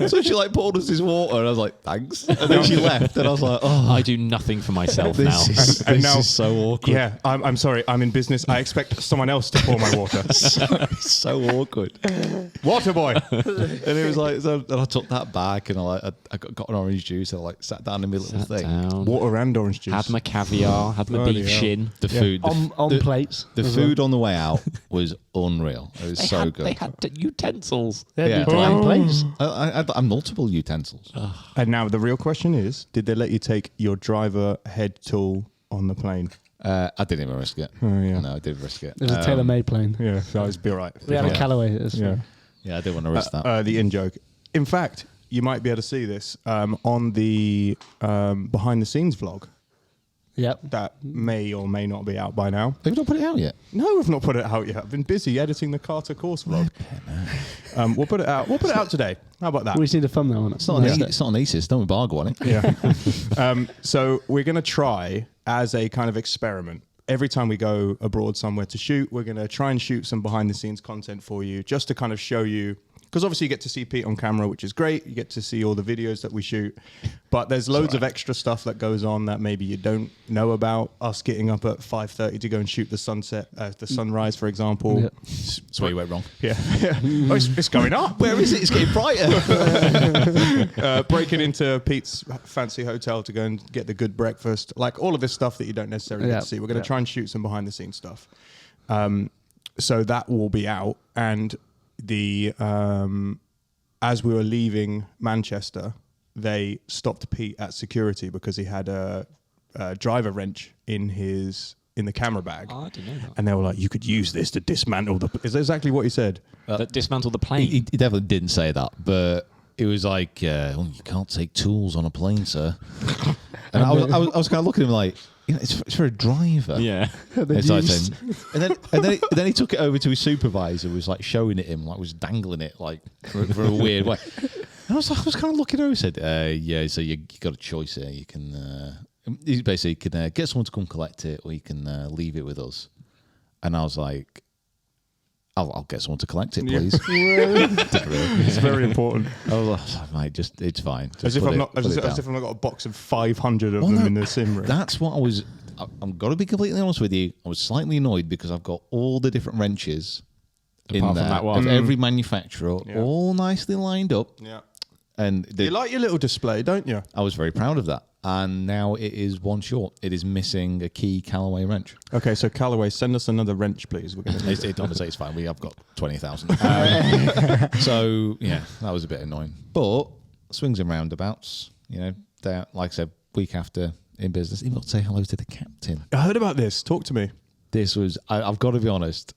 So she like poured us this water and I was like, thanks. And then she left and I was like, oh, I do nothing for myself now. this is so awkward. Yeah, I'm sorry. I'm in business. I expect someone else to pour my water. So awkward. Water boy. And it was like, so and I took that back and I got an orange juice and I like sat down in my little Sat thing. down, Water and orange juice. had my caviar, had my Bloody beef hell. shin. The food, On plates. the as food on the way out was unreal. It was so good. They had utensils. well. Yeah. On plates. I had multiple utensils. And now the real question is, did they let you take your driver head tool on the plane? I didn't even risk it. Oh, yeah. No, I didn't risk it. It was a tailor-made plane. Yeah, so I'd be all right. We had a Callaway. Yeah. Yeah, I didn't want to risk that. The in-joke. In fact, you might be able to see this on the behind-the-scenes vlog Yep. that may or may not be out by now. Have you not put it out yet? No, we've not put it out yet. I've been busy editing the Carter course vlog. We'll put it out. We'll put it out today. How about that? We just need a thumbnail on it. It's not an ACES. Don't embargo on it. Yeah. So we're going to try as a kind of experiment. Every time we go abroad somewhere to shoot, we're going to try and shoot some behind the scenes content for you just to kind of show you, because obviously you get to see Pete on camera, which is great. You get to see all the videos that we shoot, but there's loads of extra stuff that goes on that maybe you don't know about. Us getting up at 5:30 to go and shoot the sunset, the sunrise, for example. Yeah. That's where you went wrong. Yeah. Oh, it's going up. Where is it? It's getting brighter. Breaking into Pete's fancy hotel to go and get the good breakfast, like all of this stuff that you don't necessarily get to see. We're going to try and shoot some behind the scenes stuff. So that will be out. And the as we were leaving Manchester, they stopped Pete at security because he had a driver wrench in the camera bag. Oh, I didn't know that. And they were like, you could use this to dismantle the... Is that exactly what he said? That dismantle the plane. He definitely didn't say that, but it was like, oh, you can't take tools on a plane, sir. And I was kind of looking at him like, you know, it's for a driver. Yeah. It's like saying- and then he took it over to his supervisor, who was like showing it him, like was dangling it like for a weird way. And I was kind of looking over and said, yeah, so you got a choice here. You can, you basically can get someone to come collect it, or you can leave it with us. And I was like, I'll get someone to collect it, please. It's very important. I was like, mate, it's fine. Just As if put I've it- not put it as if down. I've not got a box of 500 of Well, them no, in the sim room. That's what I'm got to be completely honest with you. I was slightly annoyed because I've got all the different wrenches in Apart there from that one. of every manufacturer, Yeah. all nicely lined up. Yeah. And You like your little display, don't you? I was very proud of that. And now it is one short. It is missing a key Callaway wrench. Okay, so Callaway, send us another wrench, please. We're going to. Honestly, it's fine. We have got 20,000. So, yeah, that was a bit annoying. But swings and roundabouts, they're, like I said, week after in business. Even got to say hello to the captain. I heard about this. Talk to me. This was, I've got to be honest.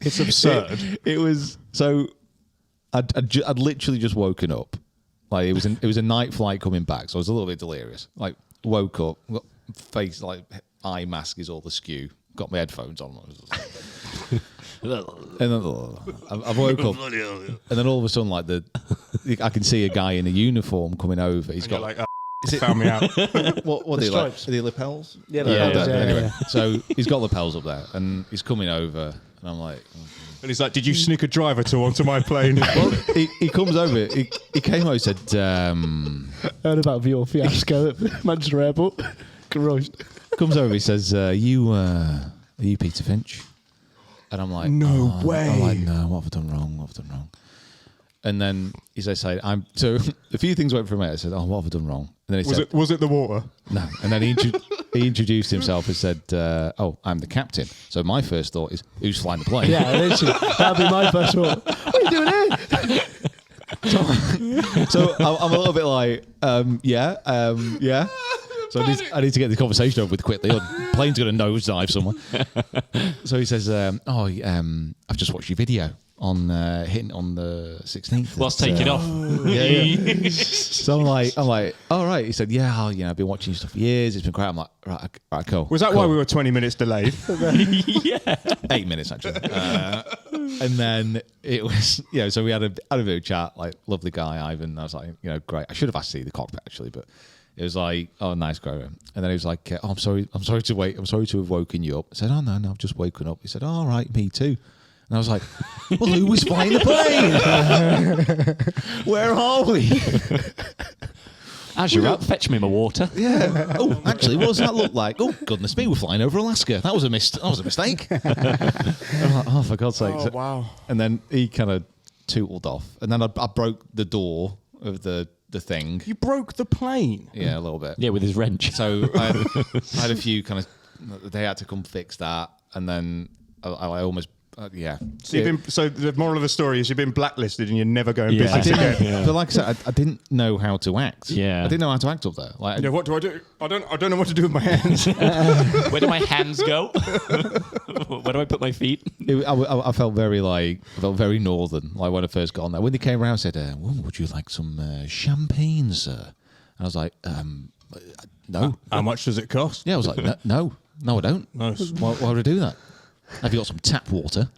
It's absurd. It was, so I'd literally just woken up. Like it was a night flight coming back, so I was a little bit delirious. Like woke up, got face like eye mask is all askew. Got my headphones on, and then I woke up, and then all of a sudden, like I can see a guy in a uniform coming over. He's got Like, found me out. what are they like? stripes. Are they lapels? Yeah, Anyway, so he's got lapels up there, and he's coming over, and I'm like. And he's like, "Did you sneak a driver tour onto my plane?" Well, he comes over. He came over and said, Heard about your fiasco at Manchester Airport. Christ. comes over. He says, are you Peter Finch? And I'm like, No way. I'm like, no, what have I done wrong? And then he says, I'm. So a few things went through my head. I said, oh, what have I done wrong? And then he said, Was it the water? no. And then he introduced himself and said, oh, I'm the captain. So my first thought is, who's flying the plane? Yeah, literally. That'd be my first thought. What are you doing here? So I'm a little bit like, yeah. So I need to get the conversation over with quickly. Or the plane's going to nosedive somewhere. So he says, I've just watched your video on hitting on the 16th. Let's take it off. Yeah. So I'm like, all right. He said, yeah, I've been watching your stuff for years. It's been great. I'm like, right, cool. Was that cool. why we were 20 minutes delayed? 8 minutes actually. And then it was, so we had a bit of chat, like lovely guy, Ivan. I was like, great. I should have asked to see the cockpit actually, but it was like, oh, nice guy. And then he was like, oh, I'm sorry to wait. I'm sorry to have woken you up. I said, oh, no, I've just woken up. He said, all right, me too. And I was like, well, who was flying the plane? Where are we? As you're up, fetch me my water. Yeah. Oh, actually, what does that look like? Oh, goodness me, we're flying over Alaska. That was a mistake. I'm like, oh, for God's sake. Oh, wow. And then he kind of tootled off. And then I broke the door of the thing. You broke the plane. Yeah, a little bit. Yeah, with his wrench. So I had a few kind of, they had to come fix that. And then I almost, yeah. So the moral of the story is you've been blacklisted and you're never going Yeah. business again. But like I said, I didn't know how to act. Yeah. I didn't know how to act up there. Like, Yeah, what do I do? I don't know what to do with my hands. Where do my hands go? Where do I put my feet? I felt very northern. Like when I first got on there, when they came around, I said, "Would you like some champagne, sir?" And I was like, "No." How much does it cost? Yeah, I was like, "No, I don't. Nice. Why would I do that? Have you got some tap water?"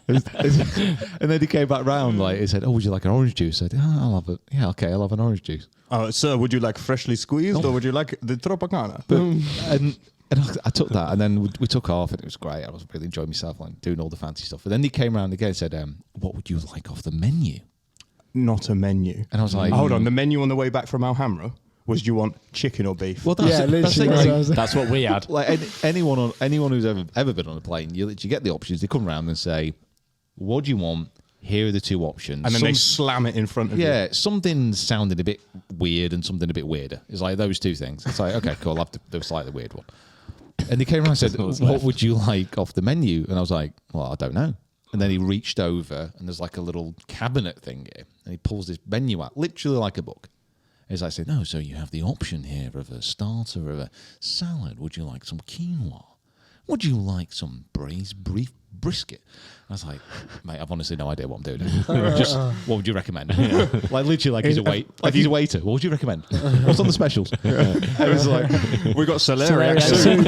And then he came back round. Like he said, "Oh, would you like an orange juice?" I said, "Oh, I'll have it. Yeah, okay, I'll have an orange juice." Sir, would you like freshly squeezed or would you like the Tropicana? And I took that, and then we took off, and it was great. I was really enjoying myself, like doing all the fancy stuff. And then he came around again and said, "What would you like off the menu?" Not a menu. And I was like, Hold on, the menu on the way back from Alhambra was, do you want chicken or beef? "Well, that's Yeah, that's the literally. thing, That's like, what I was- That's what we had. like anyone who's ever been on a plane, you literally get the options. They come around and say, "What do you want? Here are the two options." and then they slam it in front of you. yeah, something sounded a bit weird and something a bit weirder. It's like those two things. It's like, okay, cool, I'll have the slightly weird one. And he came around and said, "What would you like off the menu?" And I was like, "Well, I don't know." And then he reached over, and there's like a little cabinet thing here, and he pulls this menu out, literally like a book. As I said, "No, so you have the option here of a starter of a salad. Would you like some quinoa? Would you like some braised brisket?" I was like, "Mate, I've honestly no idea what I'm doing. Just what would you recommend?" Like literally, like he's a waiter. What would you recommend? What's on the specials? It was like, We got celeriac soup.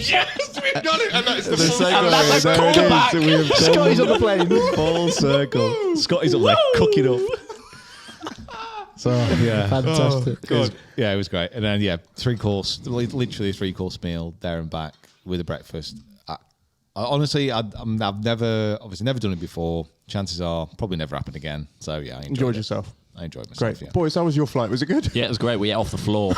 Yes, we've got it. And that's the segue. that's a There it is. callback. We have done Scotty's on the plane. full circle. Scotty's up there cooking up. So yeah, Fantastic. it was great. And then literally a 3-course meal there and back with a breakfast. Honestly, I've never done it before. Chances are probably never happen again. So yeah, I Enjoyed yourself. I enjoyed myself. Great. Yeah. Boys, how was your flight? Was it good? Yeah, it was great. We ate off the floor.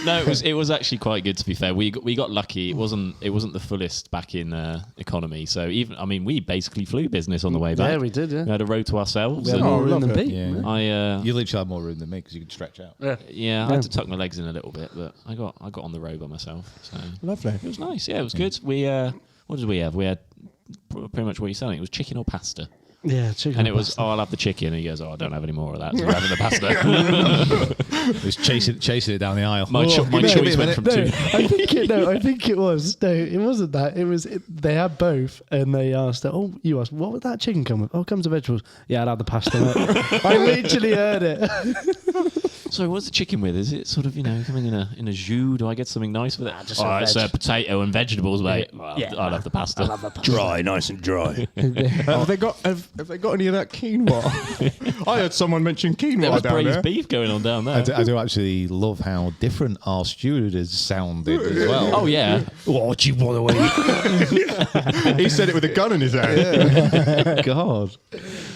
No, it was actually quite good, to be fair. We got lucky. It wasn't the fullest back in economy. So we basically flew business on the way back. Yeah, we did. Yeah, We had a row to ourselves. we had and more room love than it. Pete. Yeah. I You literally had more room than me because you could stretch out. I had to tuck my legs in a little bit, but I got on the row by myself. So Lovely. it was nice. Yeah, it was good. We what did we have? We had pretty much what you're selling. It was chicken or pasta. Yeah, chicken. And it was, pasta. I'll have the chicken. And he goes, I don't have any more of that. So we're having the pasta. It was chasing it down the aisle. My choice went from two. I think it was. No, it wasn't that. It was. They had both, and they asked. Oh, you asked, what would that chicken come with? Oh, it comes with vegetables. Yeah, I'd have the pasta. Mate. I literally heard it. So what's the chicken with? Is it sort of, coming in a jus? Do I get something nice with it? just Oh, a it's veg. potato and vegetables, mate. Yeah. I'll have the pasta. I love the pasta. Dry, nice and dry. Have they got any of that quinoa? I heard someone mention quinoa There was down braised there. beef going on down there. I do actually love how different our steward sounded as well. Oh, yeah. What do you want to eat? He said it with a gun in his hand. God.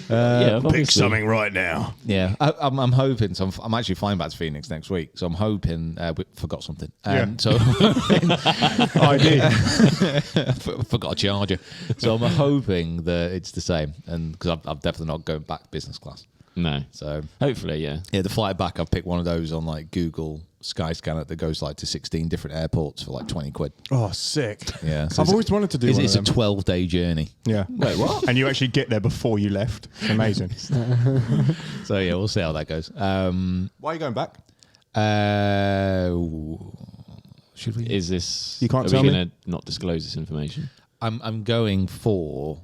Yeah, Pick obviously. something right now. Yeah, I'm hoping. So I'm actually flying back to Phoenix next week. So I'm hoping. We forgot something. So I did. forgot a charger. So I'm hoping that it's the same, and because I'm definitely not going back business class. No. So Hopefully, yeah. yeah, the flight back, I've picked one of those on like Google Skyscanner that goes like to 16 different airports for like 20 quid. Oh, sick. Yeah, so I've always wanted to do one It's of a them. 12-day journey. Yeah. Wait, what? And you actually get there before you left. It's amazing. So yeah, we'll see how that goes. Why are you going back? Should we? Is this... You can't are tell we me? going to not disclose this information? I'm going for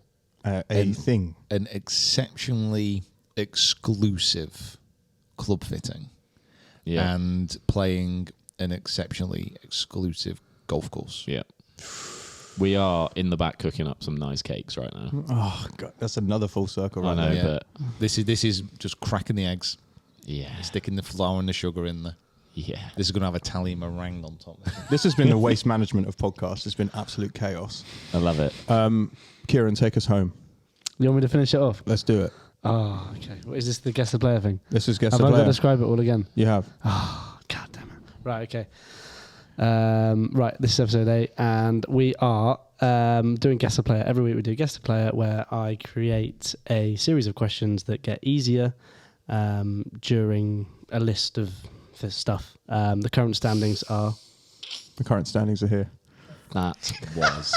A thing. an exceptionally exclusive club fitting Yeah. and playing an exceptionally exclusive golf course. Yeah. We are in the back cooking up some nice cakes right now. Oh, God. That's another full circle I right know, there. Yeah. but... This is just cracking the eggs, Yeah. sticking the flour and the sugar in there. Yeah. This is going to have Italian meringue on top. This has been the waste management of podcasts. It's been absolute chaos. I love it. Kieran, take us home. You want me to finish it off? Let's do it. Oh, okay. What, is this the guess the player thing? This is Guess Have the I got to Player. describe it all again? You have. Oh, God damn it. Right, okay. Right, this is episode 8, and we are doing Guess the Player. Every week we do Guess the Player, where I create a series of questions that get easier during a list of stuff. The current standings are... The current standings are here. That was...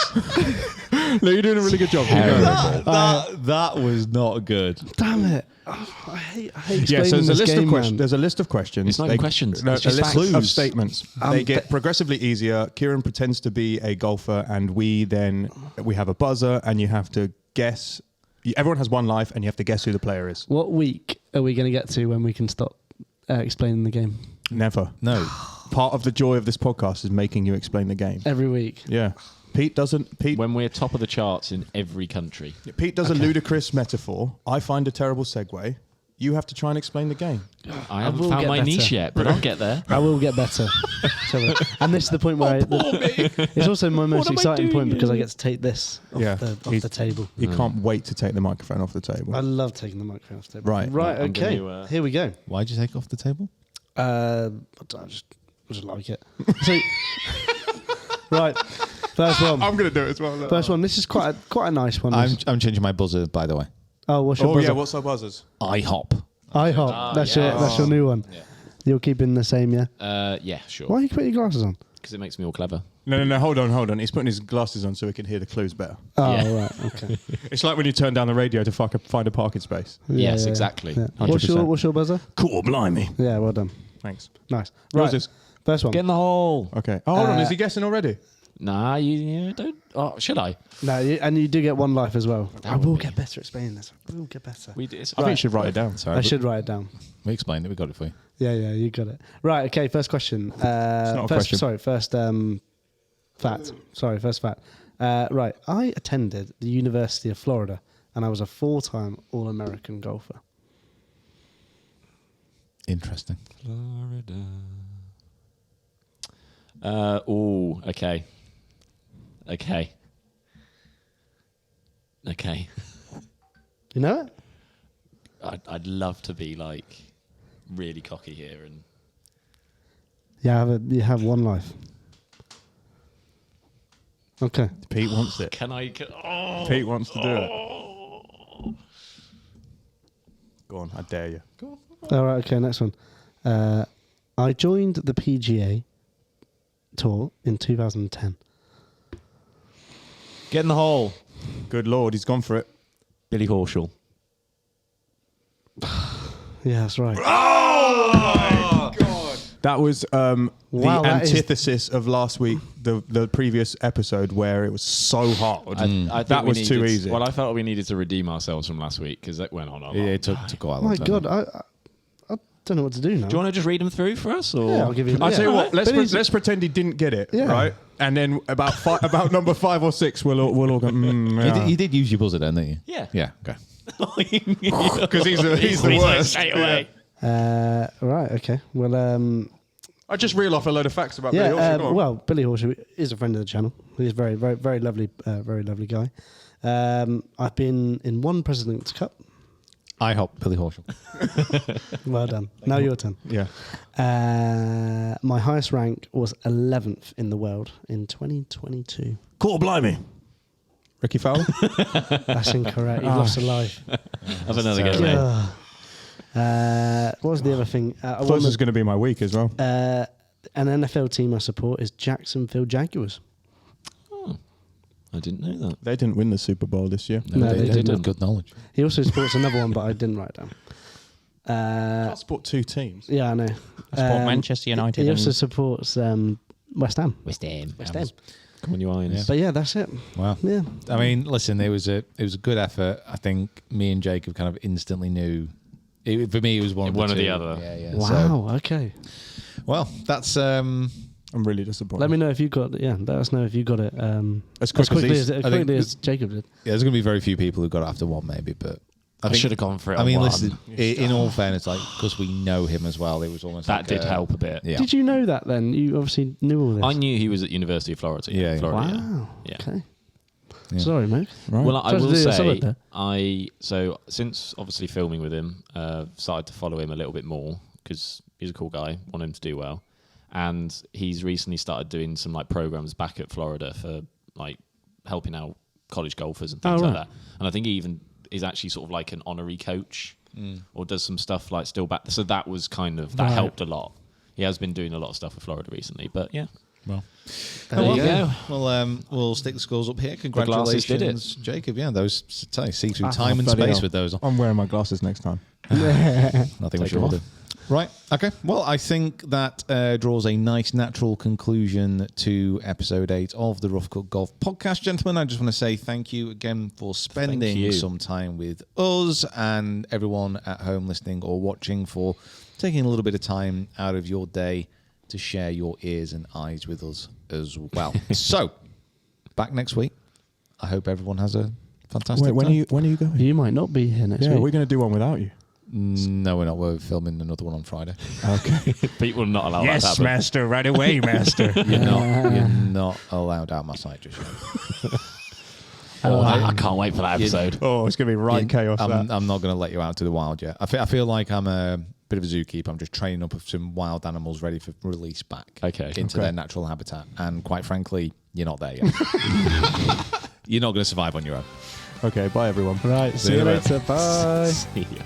No, you're doing a really good job. Keep going. That was not good. Damn it. Oh, I hate Yeah, so explaining there's a this list game, of questions. man. There's a list of questions. It's not even questions. No, It's a just list facts. of statements. They get progressively easier. Kieran pretends to be a golfer, and we have a buzzer, and you have to guess. Everyone has one life, and you have to guess who the player is. What week are we going to get to when we can stop explaining the game? Never. No. Part of the joy of this podcast is making you explain the game. Every week. Yeah. Pete does When we're top of the charts in every country. a ludicrous metaphor. I find a terrible segue. You have to try and explain the game. I haven't will found get my better. niche yet, but I'll get there. I will get better. And this is the point where it's also my most am I exciting point doing? because I get to take this off, Yeah. off the table. You can't wait to take the microphone off the table. I love taking the microphone off the table. Right. Right, I'm okay. gonna, Here we go. Why'd you take off the table? I just like it. So, right, first one. I'm going to do it as well. First one. This is quite a nice one. I'm changing my buzzer, by the way. Oh, what's your Oh, buzzer? yeah. What's our buzzers? IHOP. IHOP. That's your new one. Yeah. You're keeping the same, yeah? Yeah, sure. Why are you putting your glasses on? Because it makes me all clever. No. Hold on. He's putting his glasses on so he can hear the clues better. Oh, Yeah. right. Okay. It's like when you turn down the radio to find a parking space. Yeah, Yes, yeah, exactly. yeah. 100%. What's your buzzer? Cool, blimey. Yeah, well done. Thanks. Nice. Yours Right. is- First one. Get in the hole. Okay. Oh, hold on. Is he guessing already? Nah, you don't. Oh, should I? No, and you do get one life as well. I will would be- get better at explaining this. I will get better. We did. I think you should write it down. Sorry, I should write it down. We explained it. We got it for you. Yeah, you got it. Right, okay, first question. not a question. Sorry, first fact. Sorry, first fact. Right, I attended the University of Florida, and I was a 4-time All-American golfer. Interesting. Florida. Okay. You know it? I'd love to be like really cocky here and Yeah, you have one life. Okay. Pete wants it. Pete wants to do it. Go on, I dare you. All right. Okay. Next one. I joined the PGA Tour in 2010. Get in the hole. Good Lord, he's gone for it. Billy Horschel. Yeah, that's right. That was Wow, the that is- antithesis of last week, the previous episode where it was so hard. I think that we was too needed- easy. Well, I felt we needed to redeem ourselves from last week because it went on a lot. Yeah, it took quite a Oh long my time. God, I don't know what to do now. Do you want to just read them through for us? Or? Yeah, I'll give you. I'll tell you what. But he's- Let's pretend he didn't get it, Yeah. right? And then about number 5 or 6, we'll all go. You did use your buzzer then, didn't you? Yeah. Yeah. Okay. Because he's the worst. Straight away. Right. Okay. Well. I just reel off a load of facts about Yeah. Billy Horschel. Go on. Well, Billy Horschel is a friend of the channel. He's a very, very, very lovely guy. I've been in one President's Cup. IHOP, Billy Horschel. Well done. Now your turn. Yeah. My highest rank was 11th in the world in 2022. Quarter blimey. Ricky Fowler. That's incorrect. You've lost a life. Have another go, mate. What was the other thing? I Thought won this was going to be my week as well. an NFL team I support is Jacksonville Jaguars. I didn't know that. They didn't win the Super Bowl this year. No, they didn't. Good knowledge. He also supports another one, but I didn't write it down. I support 2 teams. Yeah, I know. I support Manchester United. He and also supports West Ham. West Ham. West Ham. Come on, you Irons. But yeah, that's it. Wow. Yeah. I mean, listen, it was a good effort. I think me and Jacob kind of instantly knew. For me, it was one One of or the the two. other. Yeah. Wow. Okay. Well, that's I'm really disappointed. Let me know if you got. Yeah, let us know if you got it. As quickly as I think quickly as Jacob did. yeah. There's going to be very few people who got it after one, maybe, but I should have gone for it. I mean, on listen. one. In all fairness, like because we know him as well, it was almost That like did help a bit. Yeah. Did you know that then? You obviously knew all this. I knew he was at University of Florida. Yeah, yeah. Florida. Wow. Yeah. Okay. Yeah. Sorry, mate. Right. Well, I Tried to will do a say, solid there. so since obviously filming with him, started to follow him a little bit more because he's a cool guy, want him to do well, and he's recently started doing some like programs back at Florida for like helping out college golfers and things Oh, like right. that. And I think he even is actually sort of like an honorary coach or does some stuff like still back. So that was kind of that Right. helped a lot. He has been doing a lot of stuff with Florida recently, but yeah. Well, There you go. Well, we'll stick the scores up here. glasses Congratulations, did it. Jacob. Yeah, those see through Ah, time and bloody space hell. with those on. I'm wearing my glasses next time. Nothing we Take should them all off. do. Right. Okay. Well, I think that draws a nice natural conclusion to episode 8 of the Rough Cut Golf podcast. Gentlemen, I just want to say thank you again for spending you. some time with us and everyone at home listening or watching for taking a little bit of time out of your day to share your ears and eyes with us as well. So, back next week. I hope everyone has a fantastic Wait, when time. are you going? You might not be here next Yeah, week. we're going to do one without you. No, we're not. We're filming another one on Friday. Okay. People will not allow that to happen. master. Right away, master. You're not allowed out my site just yet. I can't wait for that episode. Oh, it's going to be right chaos. I'm that. not going to let you out to the wild yet. I feel like I'm a bit of a zookeeper. I'm just training up some wild animals ready for release back into their natural habitat. And quite frankly, you're not there yet. You're not going to survive on your own. Okay, bye everyone. Right. See you in a bit. later. Bye. See ya.